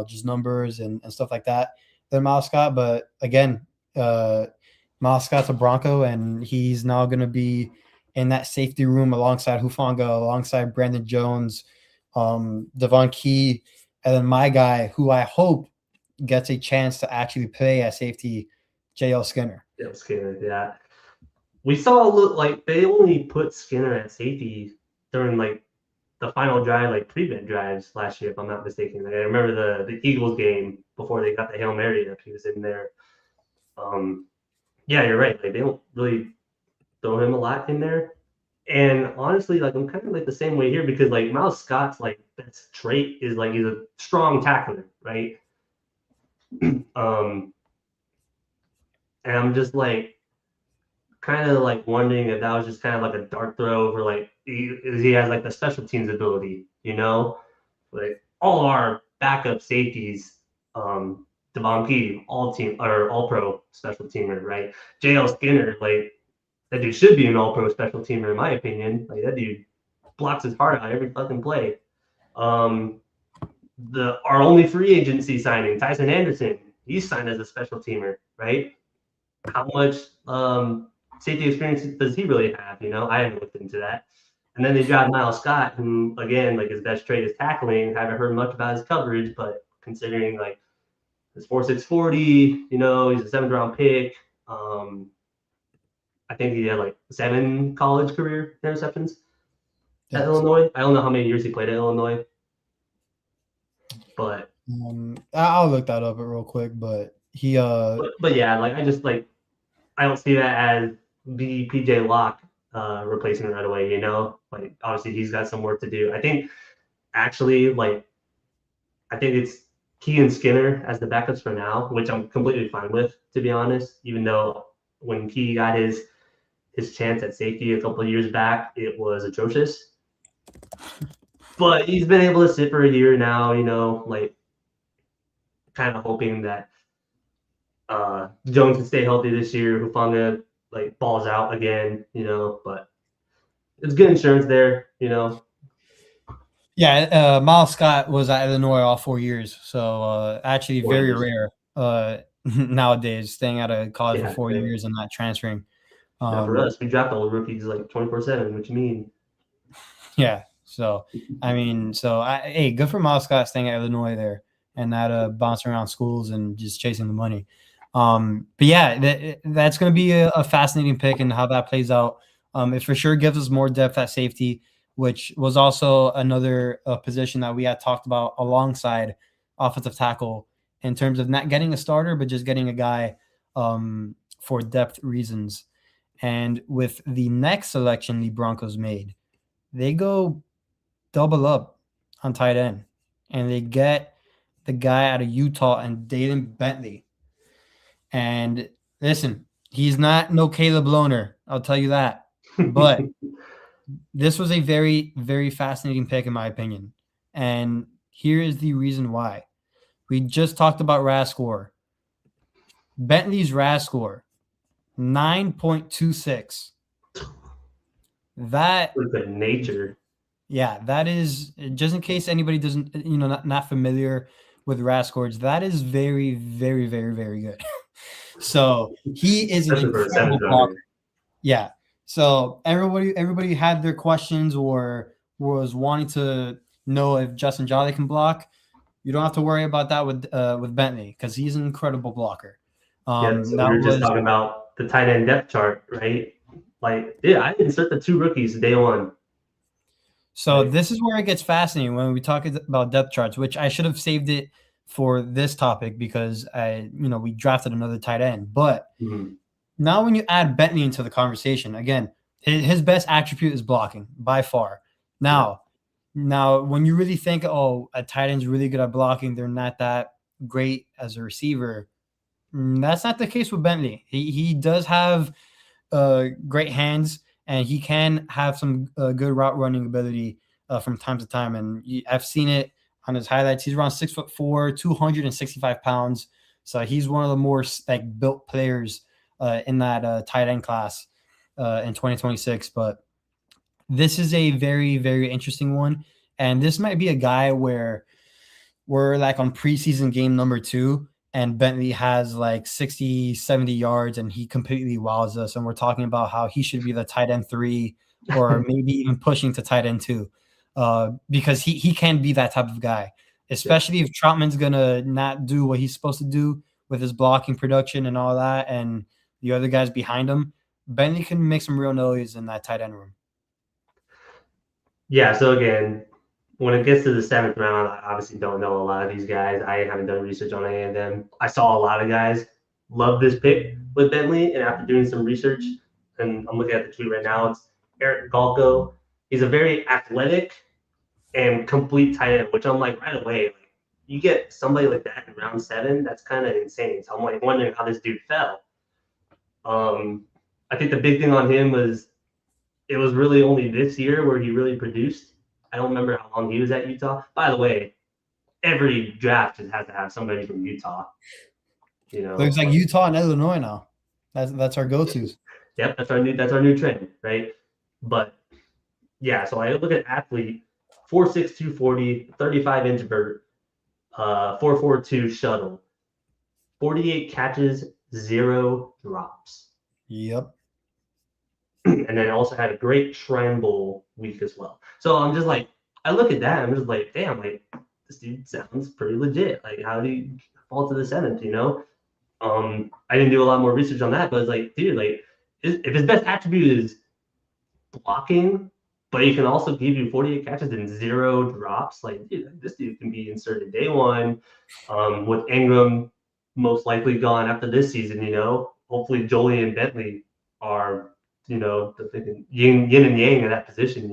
just numbers and stuff like that than Miles Scott. But again, Miles Scott's a Bronco, and he's now going to be in that safety room alongside Hufanga, alongside Brandon Jones, Devon Key, and then my guy, who I hope gets a chance to actually play at safety, JL Skinner. JL Skinner, yeah. We saw like they only put Skinner at safety during like the final drive, like prevent drives last year, if I'm not mistaken. Like, I remember the Eagles game before they got the Hail Mary that he was in there. Yeah, you're right. Like they don't really throw him a lot in there. And honestly, like I'm kind of like the same way here, because like Miles Scott's like best trait is like he's a strong tackler, right? And I'm just like kind of like wondering if that was just kind of like a dart throw for like he has like the special teams ability, like all our backup safeties, Devon Key, all pro special teamer, right? JL Skinner, like that dude should be an all pro special teamer in my opinion. Like that dude blocks his heart out every fucking play. Our only free agency signing, Tyson Anderson, he's signed as a special teamer, right? How much safety experience does he really have? I haven't looked into that. And then they got Miles Scott, who again, like his best trait is tackling. Haven't heard much about his coverage, but considering like his 4.6 40, he's a 7th round pick. I think he had like 7 college career interceptions at Illinois. I don't know how many years he played at Illinois, but I'll look that up real quick. But he but yeah, like I just like I don't see that as the PJ Locke replacement right away, Like obviously he's got some work to do. I think actually I think it's Key and Skinner as the backups for now, which I'm completely fine with, to be honest, even though when Key got his chance at safety a couple of years back, it was atrocious. But he's been able to sit for a year now, like kind of hoping that Jones can stay healthy this year. Hufanga like balls out again, but it's good insurance there, Yeah, Miles Scott was at Illinois all 4 years, so actually very rare. nowadays, staying out of college for Yeah, 4 years and not transferring. now for us, we draft all the rookies like 24/7. What you mean? Yeah. So I mean, hey, good for Miles Scott staying at Illinois there and not bouncing around schools and just chasing the money. But yeah, that's going to be a fascinating pick and how that plays out. It for sure gives us more depth at safety, which was also another position that we had talked about alongside offensive tackle in terms of not getting a starter, but just getting a guy for depth reasons. And with the next selection the Broncos made, they go double up on tight end, and they get the guy out of Utah and Dayton Bentley. And listen, he's not no Caleb Loner, I'll tell you that. But this was a very, very fascinating pick in my opinion. And here is the reason why. We just talked about RAS score. Bentley's RAS score, 9.26. That Good nature. Yeah, that is, just in case anybody doesn't, not familiar with RAS scores, that is very, very, very, very good. So he is an Especially for a incredible seventh rounder. blocker. Yeah. So everybody had their questions or was wanting to know if Justin Jolly can block. You don't have to worry about that with Bentley because he's an incredible blocker. Yeah, so we were just talking about the tight end depth chart, right? Like, yeah, I insert the 2 rookies day one. So this is where it gets fascinating when we talk about depth charts, which I should have saved it for this topic because we drafted another tight end. But now when you add Bentley into the conversation, again, his best attribute is blocking by far. Now when you really think, oh, a tight end's really good at blocking, they're not that great as a receiver. That's not the case with Bentley. He does have great hands. And he can have some good route running ability from time to time. And I've seen it on his highlights. He's around 6'4", 265 pounds. So he's one of the more built players in that tight end class in 2026. But this is a very, very interesting one. And this might be a guy where we're like on preseason game number 2. And Bentley has like 60, 70 yards, and he completely wows us. And we're talking about how he should be the tight end 3 or maybe even pushing to tight end 2 because he can be that type of guy, especially if Troutman's going to not do what he's supposed to do with his blocking production and all that, and the other guys behind him. Bentley can make some real noise in that tight end room. Yeah, so again, when it gets to the 7th round, I obviously don't know a lot of these guys. I haven't done research on any of them. I saw a lot of guys love this pick with Bentley, and after doing some research, and I'm looking at the tweet right now, it's Eric Galko. He's a very athletic and complete tight end, which I'm like right away. Like, you get somebody like that in round 7, that's kind of insane. So I'm like wondering how this dude fell. I think the big thing on him was it was really only this year where he really produced. I don't remember how long he was at Utah. By the way, every draft just has to have somebody from Utah. Looks like Utah and Illinois now. That's our go-tos. Yep, that's our new trend, right? But yeah, so I look at athlete 4'6", 240, 35-inch vert, 4.42 shuttle, 48 catches, 0 drops. Yep. And then also had a great Shrine Bowl week as well. So I'm just like, I look at that, I'm just like, damn, like this dude sounds pretty legit. Like, how do you fall to the 7th? I didn't do a lot more research on that, but it's like, dude, like if his best attribute is blocking, but he can also give you 48 catches and 0 drops, like, dude, this dude can be inserted day one. With Ingram most likely gone after this season, hopefully Jolie and Bentley are the yin and yang in that position,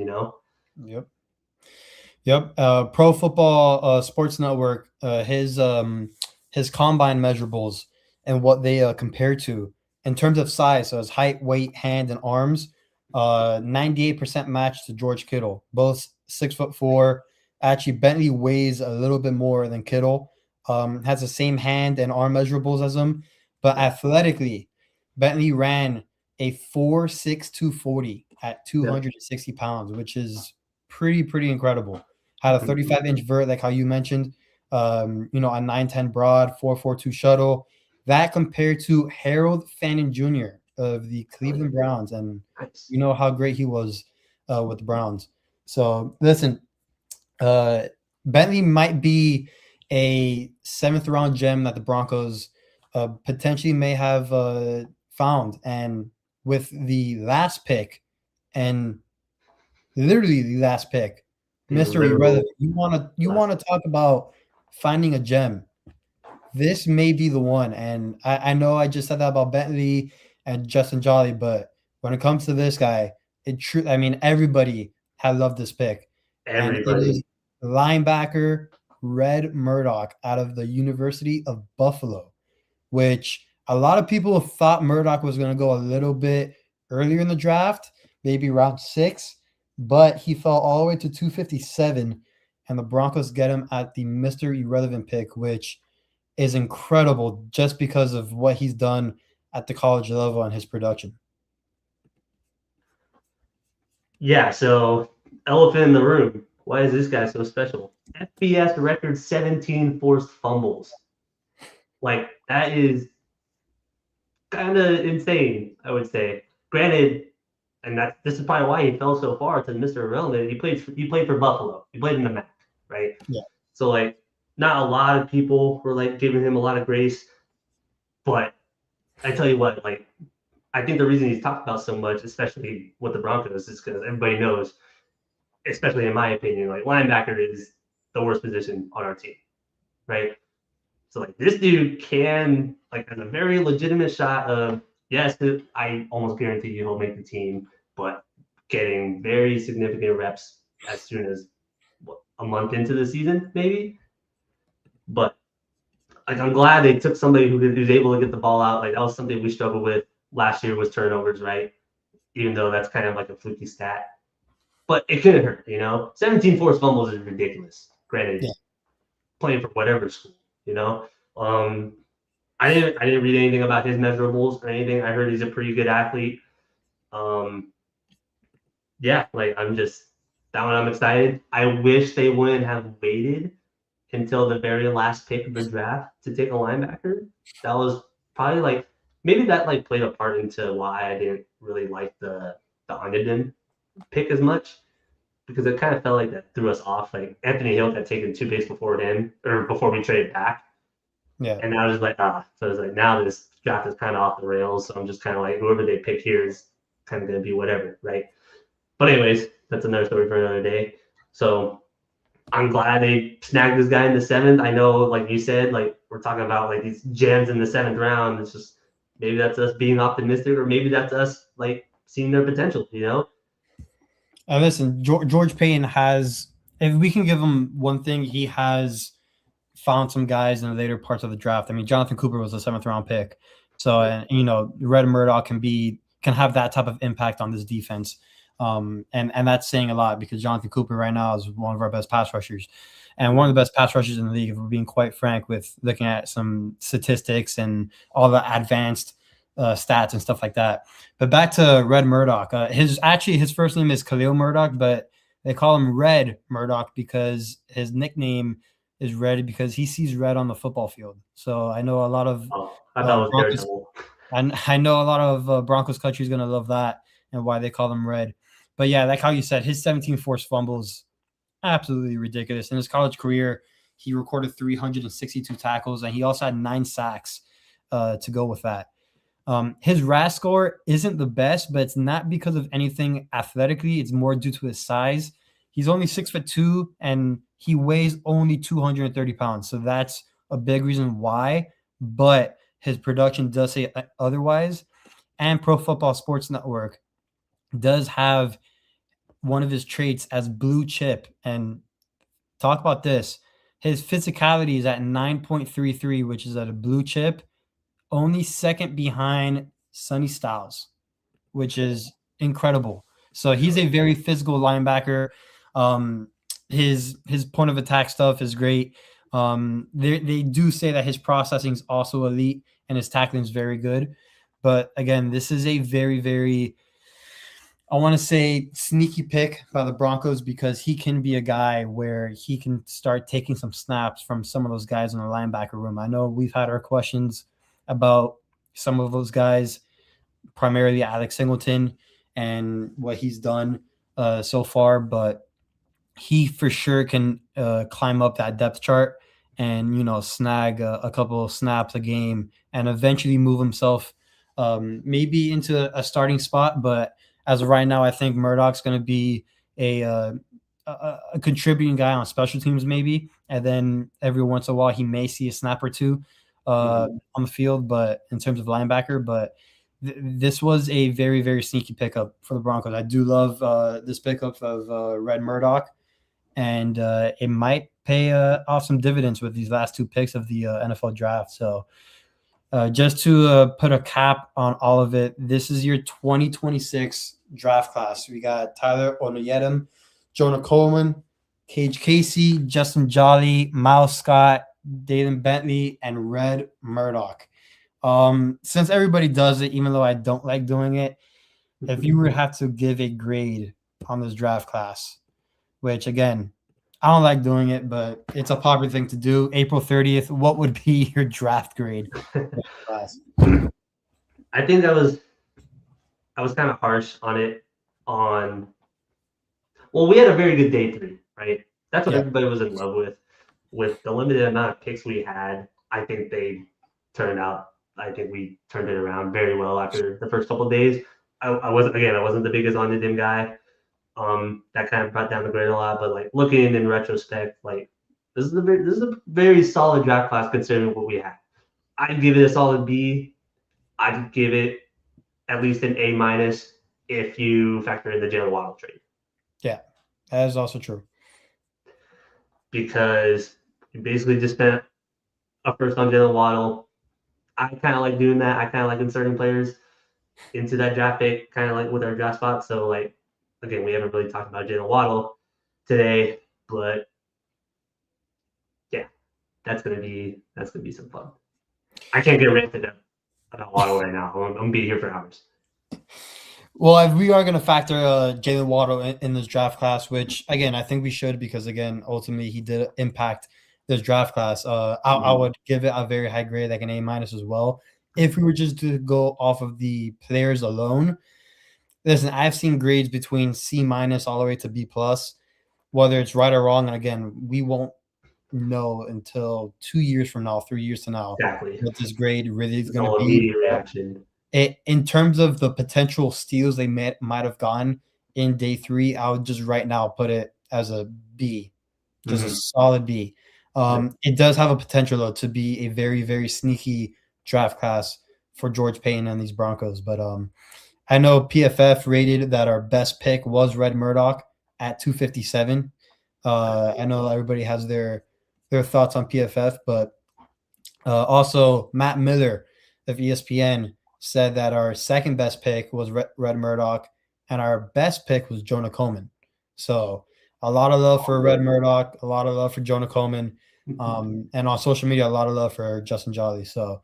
Yep. Pro Football Sports Network, his combine measurables and what they compare to in terms of size, so his height, weight, hand, and arms, 98% match to George Kittle, both 6'4". Actually, Bentley weighs a little bit more than Kittle, has the same hand and arm measurables as him, but athletically, Bentley ran a 4.6 240 at 260 pounds, which is pretty incredible. Had a 35-inch vert, like how you mentioned, a 9'10 broad, 4.42 shuttle. That compared to Harold Fannin Jr. of the Cleveland Browns, and Nice. you know how great he was with the Browns. So listen, Bentley might be a seventh round gem that the Broncos potentially may have found, and with the last pick, and literally the last pick, The Mister Irrelevant. literal You last. want to talk about finding a gem? This may be the one. And I know I just said that about Bentley and Justin Jolly, but when it comes to this guy, I mean, everybody had loved this pick. And it Everybody. is linebacker Red Murdoch out of the University of Buffalo, which a lot of people thought Murdoch was going to go a little bit earlier in the draft, maybe round 6, but he fell all the way to 257, and the Broncos get him at the Mr. Irrelevant pick, which is incredible just because of what he's done at the college level and his production. Yeah, so elephant in the room. Why is this guy so special? FBS record 17 forced fumbles. Like, that is kind of insane, I would say. Granted, and this is probably why he fell so far to Mr. Irrelevant. He played for Buffalo. He played in the MAC, right? Yeah. So like, not a lot of people were like giving him a lot of grace, but I tell you what, like, I think the reason he's talked about so much, especially with the Broncos, is because everybody knows, especially in my opinion, like linebacker is the worst position on our team, right? So like this dude can like has a very legitimate shot of yes, I almost guarantee you he'll make the team, but getting very significant reps as soon as a month into the season, maybe. But like I'm glad they took somebody who's able to get the ball out. Like that was something we struggled with last year was turnovers, right? Even though that's kind of like a fluky stat. But it couldn't hurt, 17 forced fumbles is ridiculous. Granted, playing for whatever school, I didn't read anything about his measurables or anything. I heard he's a pretty good athlete. Yeah, like that one I'm excited. I wish they wouldn't have waited until the very last pick of the draft to take a linebacker. That was probably like maybe that like played a part into why I didn't really like the Underden pick as much because it kind of felt like that threw us off. Like Anthony Hill had taken 2 picks before him or before we traded back. Yeah. And I was like, so it's like now this draft is kind of off the rails. So I'm just kind of like whoever they pick here is kind of going to be whatever, right? But anyways, that's another story for another day. So I'm glad they snagged this guy in the 7th. I know, like you said, like we're talking about like these gems in the 7th round. It's just maybe that's us being optimistic, or maybe that's us like seeing their potential, And listen, George Payton has, if we can give him one thing, he has found some guys in the later parts of the draft. I mean, Jonathan Cooper was a 7th round pick. So, and Red Murdoch can have that type of impact on this defense. And that's saying a lot because Jonathan Cooper right now is one of our best pass rushers and one of the best pass rushers in the league, if we're being quite frank with looking at some statistics and all the advanced stats and stuff like that. But back to Red Murdoch. His first name is Khalil Murdoch, but they call him Red Murdoch because his nickname is red because he sees red on the football field. So I know a lot of Broncos, I know a lot of Broncos country is going to love that and why they call them red. But yeah, like how you said, his 17 forced fumbles, absolutely ridiculous. In his college career, he recorded 362 tackles, and he also had 9 sacks to go with that. His RAS score isn't the best, but it's not because of anything athletically. It's more due to his size. He's only 6'2", and he weighs only 230 pounds. So that's a big reason why. But his production does say otherwise. And Pro Football Sports Network does have one of his traits as blue chip. And talk about this. His physicality is at 9.33, which is at a blue chip, only second behind Sonny Styles, which is incredible. So he's a very physical linebacker. His point of attack stuff is great. They do say that his processing is also elite and his tackling is very good. But again, this is a very, very, I want to say, sneaky pick by the Broncos because he can be a guy where he can start taking some snaps from some of those guys in the linebacker room. I know we've had our questions about some of those guys, primarily Alex Singleton and what he's done so far, but he for sure can climb up that depth chart and snag a couple of snaps a game and eventually move himself maybe into a starting spot. But as of right now, I think Murdoch's going to be a contributing guy on special teams maybe, and then every once in a while he may see a snap or two on the field. But in terms of linebacker, but this was a very, very sneaky pickup for the Broncos. I do love this pickup of Red Murdoch, and it might pay off some dividends with these last two picks of the NFL draft. So just to put a cap on all of it, this is your 2026 draft class. We got Tyler Onyedim, Jonah Coleman, Cage Casey, Justin Jolly, Miles Scott, Dalen Bentley, and Red Murdoch. Since everybody does it, even though I don't like doing it, if you were to have to give a grade on this draft class, which again, I don't like doing it, but it's a popular thing to do. April 30th, what would be your draft grade? I think I was kind of harsh on it well, we had a very good day 3, right? That's what everybody was in love with. With the limited amount of picks we had, I think we turned it around very well after the first couple of days. I wasn't the biggest on the dim guy. That kind of brought down the grade a lot, but like looking in retrospect, like this is a very solid draft class considering what we had. I'd give it a solid B. I'd give it at least an A- if you factor in the Jalen Waddle trade. Yeah, that is also true. Because you basically just spent a first on Jalen Waddle. I kind of like doing that. I kind of like inserting players into that draft pick, kind of like with our draft spot. So like, again, we haven't really talked about Jalen Waddle today, but yeah, that's gonna be some fun. I can't get ranted about Waddle right now. I'm gonna be here for hours. Well, if we are going to factor Jalen Waddle in this draft class, which again I think we should, because again ultimately he did impact this draft class. I would give it a very high grade, like an A- as well. If we were just to go off of the players alone, listen, I've seen grades between C- all the way to B+. Whether it's right or wrong, and again, we won't know until 2 years from now, 3 years from now, exactly what this grade really is going to be. Immediate reaction. In terms of the potential steals they might have gotten in day 3, I would just right now put it as a B, just a solid B. It does have a potential though to be a very, very sneaky draft class for George Payton and these Broncos. But I know PFF rated that our best pick was Red Murdoch at 257. I know everybody has their thoughts on PFF, but also Matt Miller of ESPN said that our second best pick was Red Murdoch, and our best pick was Jonah Coleman. So a lot of love for Red Murdoch, a lot of love for Jonah Coleman, and on social media, a lot of love for Justin Jolly. So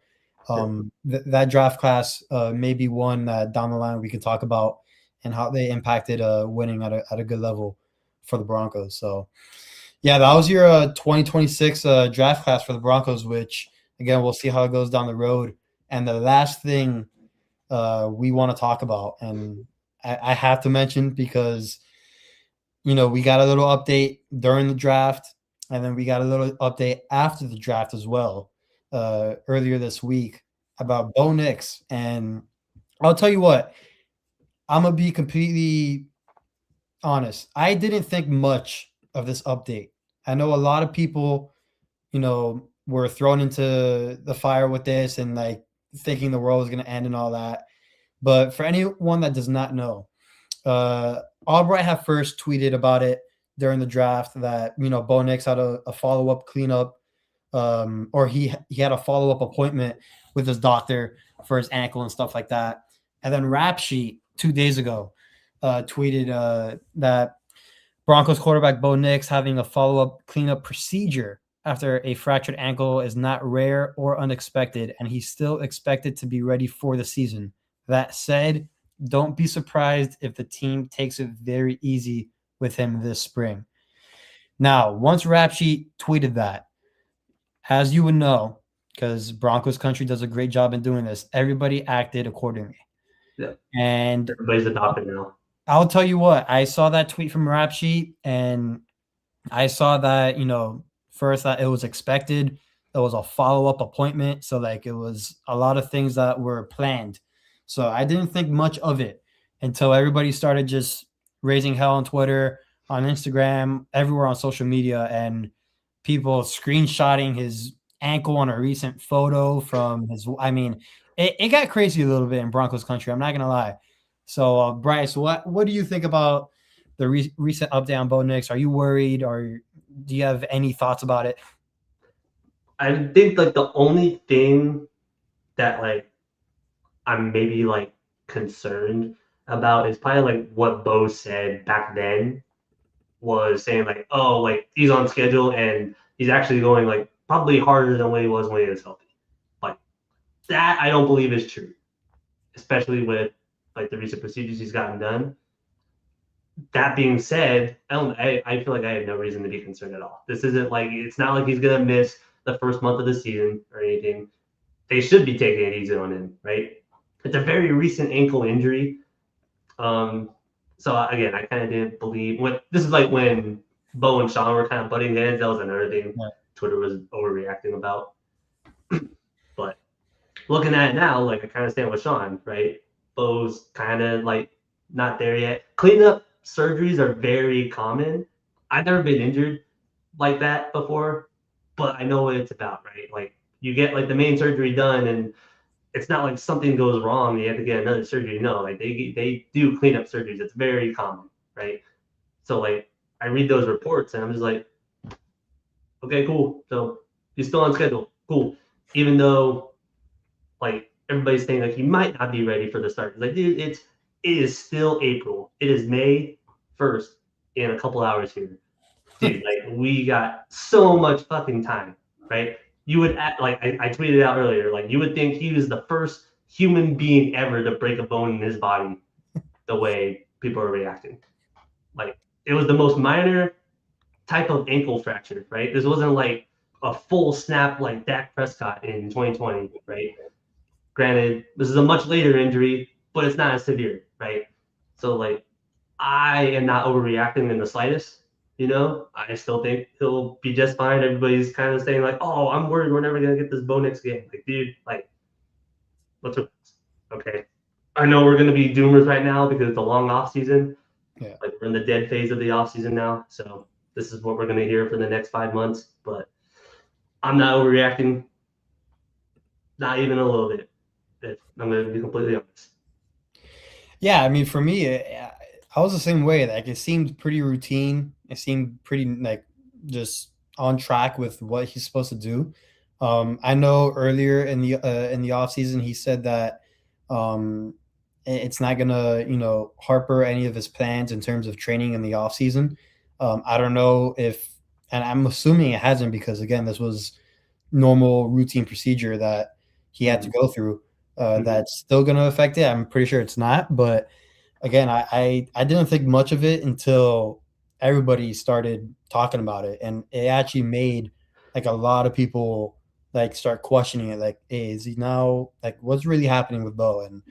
that draft class may be one that down the line we could talk about and how they impacted winning at a good level for the Broncos. So yeah, that was your 2026 draft class for the Broncos, which again, we'll see how it goes down the road. And the last thing we want to talk about, and I have to mention because, we got a little update during the draft, and then we got a little update after the draft as well earlier this week about Bo Nix. And I'll tell you what, I'm going to be completely honest. I didn't think much of this update. I know a lot of people, were thrown into the fire with this and like thinking the world was going to end and all that. But for anyone that does not know, Albright had first tweeted about it during the draft that, Bo Nix had a follow-up cleanup, or he had a follow-up appointment with his doctor for his ankle and stuff like that. And then Rap Sheet 2 days ago tweeted that Broncos quarterback Bo Nix having a follow-up cleanup procedure after a fractured ankle is not rare or unexpected, and he's still expected to be ready for the season. That said, don't be surprised if the team takes it very easy with him this spring. Now, once Rap Sheet tweeted that, as you would know, because Broncos country does a great job in doing this. Everybody acted accordingly. Yeah. And Everybody's adopted now. I'll tell you what, I saw that tweet from Rap Sheet, and I saw that, first that it was expected. It was a follow-up appointment. So like it was a lot of things that were planned. So I didn't think much of it until everybody started just raising hell on Twitter, on Instagram, everywhere on social media, and people screenshotting his ankle on a recent photo from his. I mean, it got crazy a little bit in Broncos country. I'm not gonna lie. So, Bryce, what do you think about the recent update on Bo Nix? Are you worried, or do you have any thoughts about it? I think like the only thing that like I'm maybe like concerned about is probably like what Bo said back then was saying like, oh, like he's on schedule and he's actually going like probably harder than what he was when he was healthy. Like that I don't believe is true, especially with like the recent procedures he's gotten done. That being said, I feel like I have no reason to be concerned at all. This isn't like it's not like he's gonna miss the first month of the season or anything. They should be taking it easy on him, right? It's a very recent ankle injury. So again, I kind of didn't believe when this is like when Bo and Sean were kind of butting heads. That was another thing Twitter was overreacting about. But looking at it now, like I kind of stand with Sean, right? Bo's kind of like not there yet. Cleanup surgeries are very common. I've never been injured like that before, but I know what it's about, right? Like you get like the main surgery done and it's not like something goes wrong and you have to get another surgery. No, like they do cleanup surgeries. It's very common, right? So like I read those reports and I'm just like, okay, cool. So he's still on schedule. Cool. Even though like everybody's saying like he might not be ready for the start. Like dude, it is still April. It is May 1st in a couple hours here. Dude, like we got so much fucking time, right? You would act like I tweeted out earlier, like you would think he was the first human being ever to break a bone in his body the way people are reacting. Like it was the most minor type of ankle fracture, right? This wasn't like a full snap like Dak Prescott in 2020, right? Granted, this is a much later injury, but it's not as severe, right? So like I am not overreacting in the slightest. I still think he'll be just fine. Everybody's kind of saying like, "Oh, I'm worried we're never gonna get this Bo Nix game." Like, dude, like, let's okay. I know we're gonna be doomers right now because it's a long off season. Yeah. Like we're in the dead phase of the off season now, so this is what we're gonna hear for the next 5 months. But I'm not overreacting, not even a little bit. If I'm gonna be completely honest. Yeah, I mean, for me, I was the same way. Like, it seemed pretty routine. It seemed pretty like just on track with what he's supposed to do. I know earlier in the off season, he said that it's not gonna harper any of his plans in terms of training in the off season. I don't know if, and I'm assuming it hasn't because again, this was normal routine procedure that he had to go through. That's still going to affect it. I'm pretty sure it's not, but again, I didn't think much of it until everybody started talking about it, and it actually made like a lot of people like start questioning it. Like, hey, is he now like what's really happening with Bo? And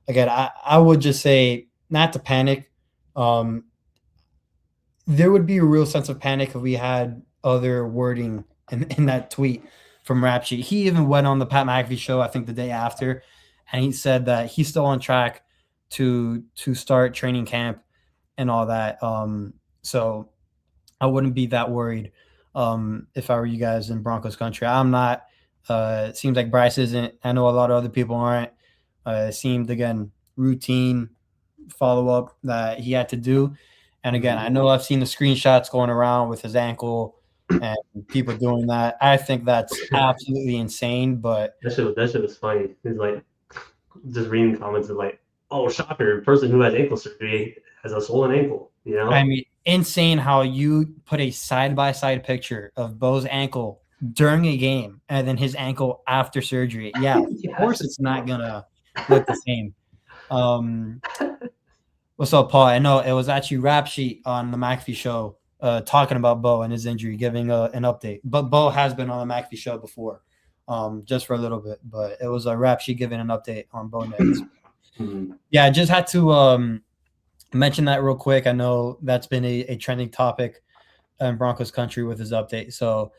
again, I would just say not to panic. There would be a real sense of panic if we had other wording in that tweet from Rap Sheet. He even went on the Pat McAfee show, I think the day after, and he said that he's still on track to start training camp and all that. So I wouldn't be that worried if I were you guys in Broncos country. I'm not. It seems like Bryce isn't. I know a lot of other people aren't. It seemed, again, routine follow-up that he had to do. And again, I know I've seen the screenshots going around with his ankle and people doing that. I think that's absolutely insane. But that shit was funny. It's like just reading comments of like, "Oh, shocker! Person who has ankle surgery has a swollen ankle." I mean, insane how you put a side-by-side picture of Bo's ankle during a game and then his ankle after surgery. Yeah, of course it's not gonna look the same. What's up, Paul? I know it was actually Rap Sheet on the McAfee show talking about Bo and his injury, giving an update. But Bo has been on the McAfee show before. just for a little bit. But it was a rap sheet giving an update on Bo Nix. Mhm. Yeah, I just had to mention that real quick. I know that's been a trending topic in Broncos country with his update. So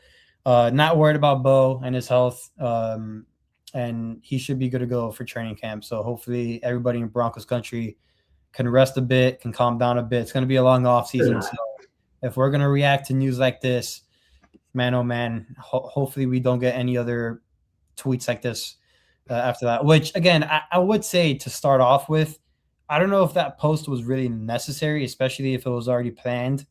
not worried about Bo and his health. And he should be good to go for training camp. So hopefully everybody in Broncos country can rest a bit, can calm down a bit. It's going to be a long off season. So if we're going to react to news like this, man, oh man, hopefully we don't get any other tweets like this after that. Which, again, I would say to start off with, I don't know if that post was really necessary, especially if it was already planned.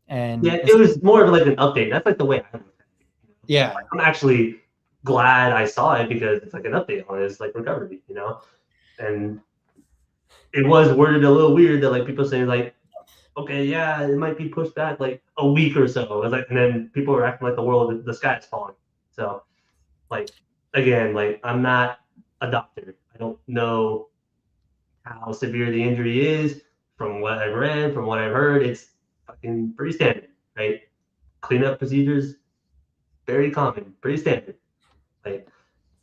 And yeah, it was more of like an update. That's like the way I look at it. Yeah. Like, I'm actually glad I saw it because it's like an update on his like recovery, and it was worded a little weird that like people saying like, okay, yeah, it might be pushed back like a week or so. It was like, and then people were acting like the sky is falling. So, like, again, like I'm not a doctor. I don't know how severe the injury is. From what I've read, from what I've heard, it's fucking pretty standard, right? Cleanup procedures, very common, pretty standard. Like,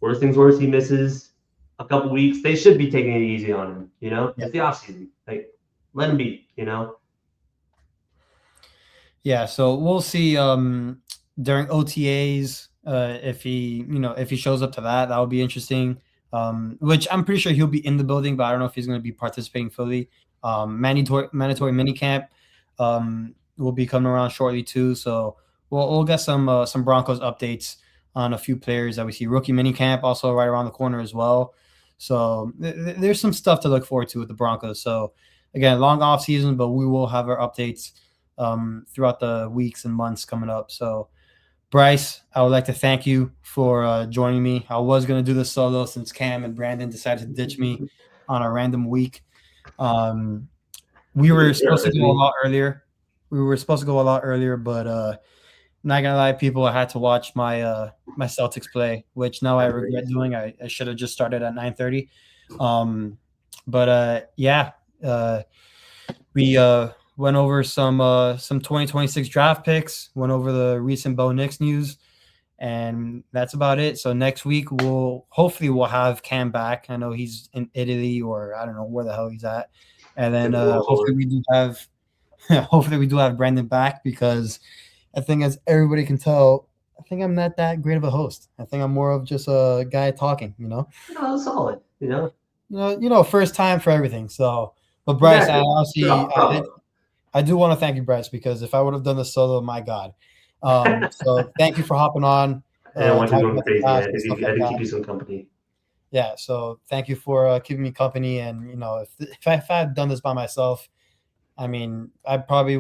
worst things worse, he misses a couple weeks. They should be taking it easy on him, Yeah. It's the off season. Like, let him be, Yeah, so we'll see during OTAs if he shows up to that would be interesting. Which I'm pretty sure he'll be in the building, but I don't know if he's going to be participating fully. Mandatory minicamp will be coming around shortly too. So we'll get some Broncos updates on a few players that we see. Rookie minicamp also right around the corner as well. So there's some stuff to look forward to with the Broncos. So again, long off season, but we will have our updates throughout the weeks and months coming up. So Bryce, I would like to thank you for joining me. I was going to do this solo since Cam and Brandon decided to ditch me on a random week. We were supposed to go a lot earlier. But not gonna lie, people, I had to watch my my Celtics play, which now I regret doing. I should have just started at 9:30. We went over some 2026 draft picks, went over the recent Bo Nix news, and that's about it. So next week we'll have Cam back. I know he's in Italy or I don't know where the hell he's at. And then hopefully we do have Brandon back, because I think, as everybody can tell, I think I'm not that great of a host. I think I'm more of just a guy talking, solid, first time for everything. So, but Bryce, I honestly, I do want to thank you, Bryce, because if I would have done this solo, my God. So thank you for hopping on. I want you going crazy. I had to keep you some company. Yeah, so thank you for keeping me company. And, if I had done this by myself, I mean, I probably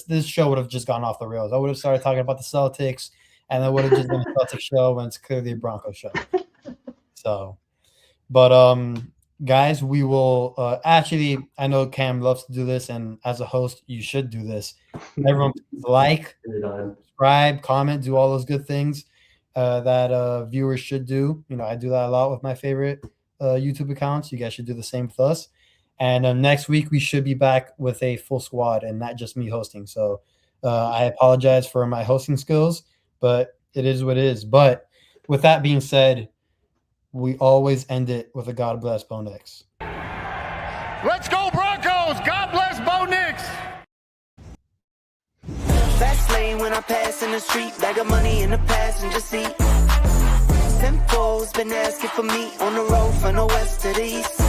this show would have just gone off the rails. I would have started talking about the Celtics, and it would have just been a Celtics show when it's clearly a Broncos show. So, but guys, we will actually, I know Cam loves to do this, and as a host, you should do this. Everyone like, subscribe, comment, do all those good things that viewers should do. I do that a lot with my favorite YouTube accounts. You guys should do the same with us. And next week we should be back with a full squad and not just me hosting. So I apologize for my hosting skills, but it is what it is. But with that being said, we always end it with a God bless Bo Nix. Let's go Broncos! God bless Bo Nix! Fast lane when I pass in the street, bag of money in the passenger seat. Simcoe's been asking for me on the road from the west to the east.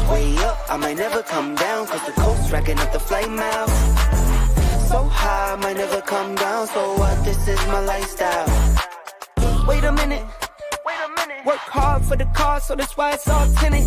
Way up, I might never come down, cause the coast racking up the flame miles. So high, I might never come down, so what, this is my lifestyle. Wait a minute, work hard for the car, so that's why it's all tinted.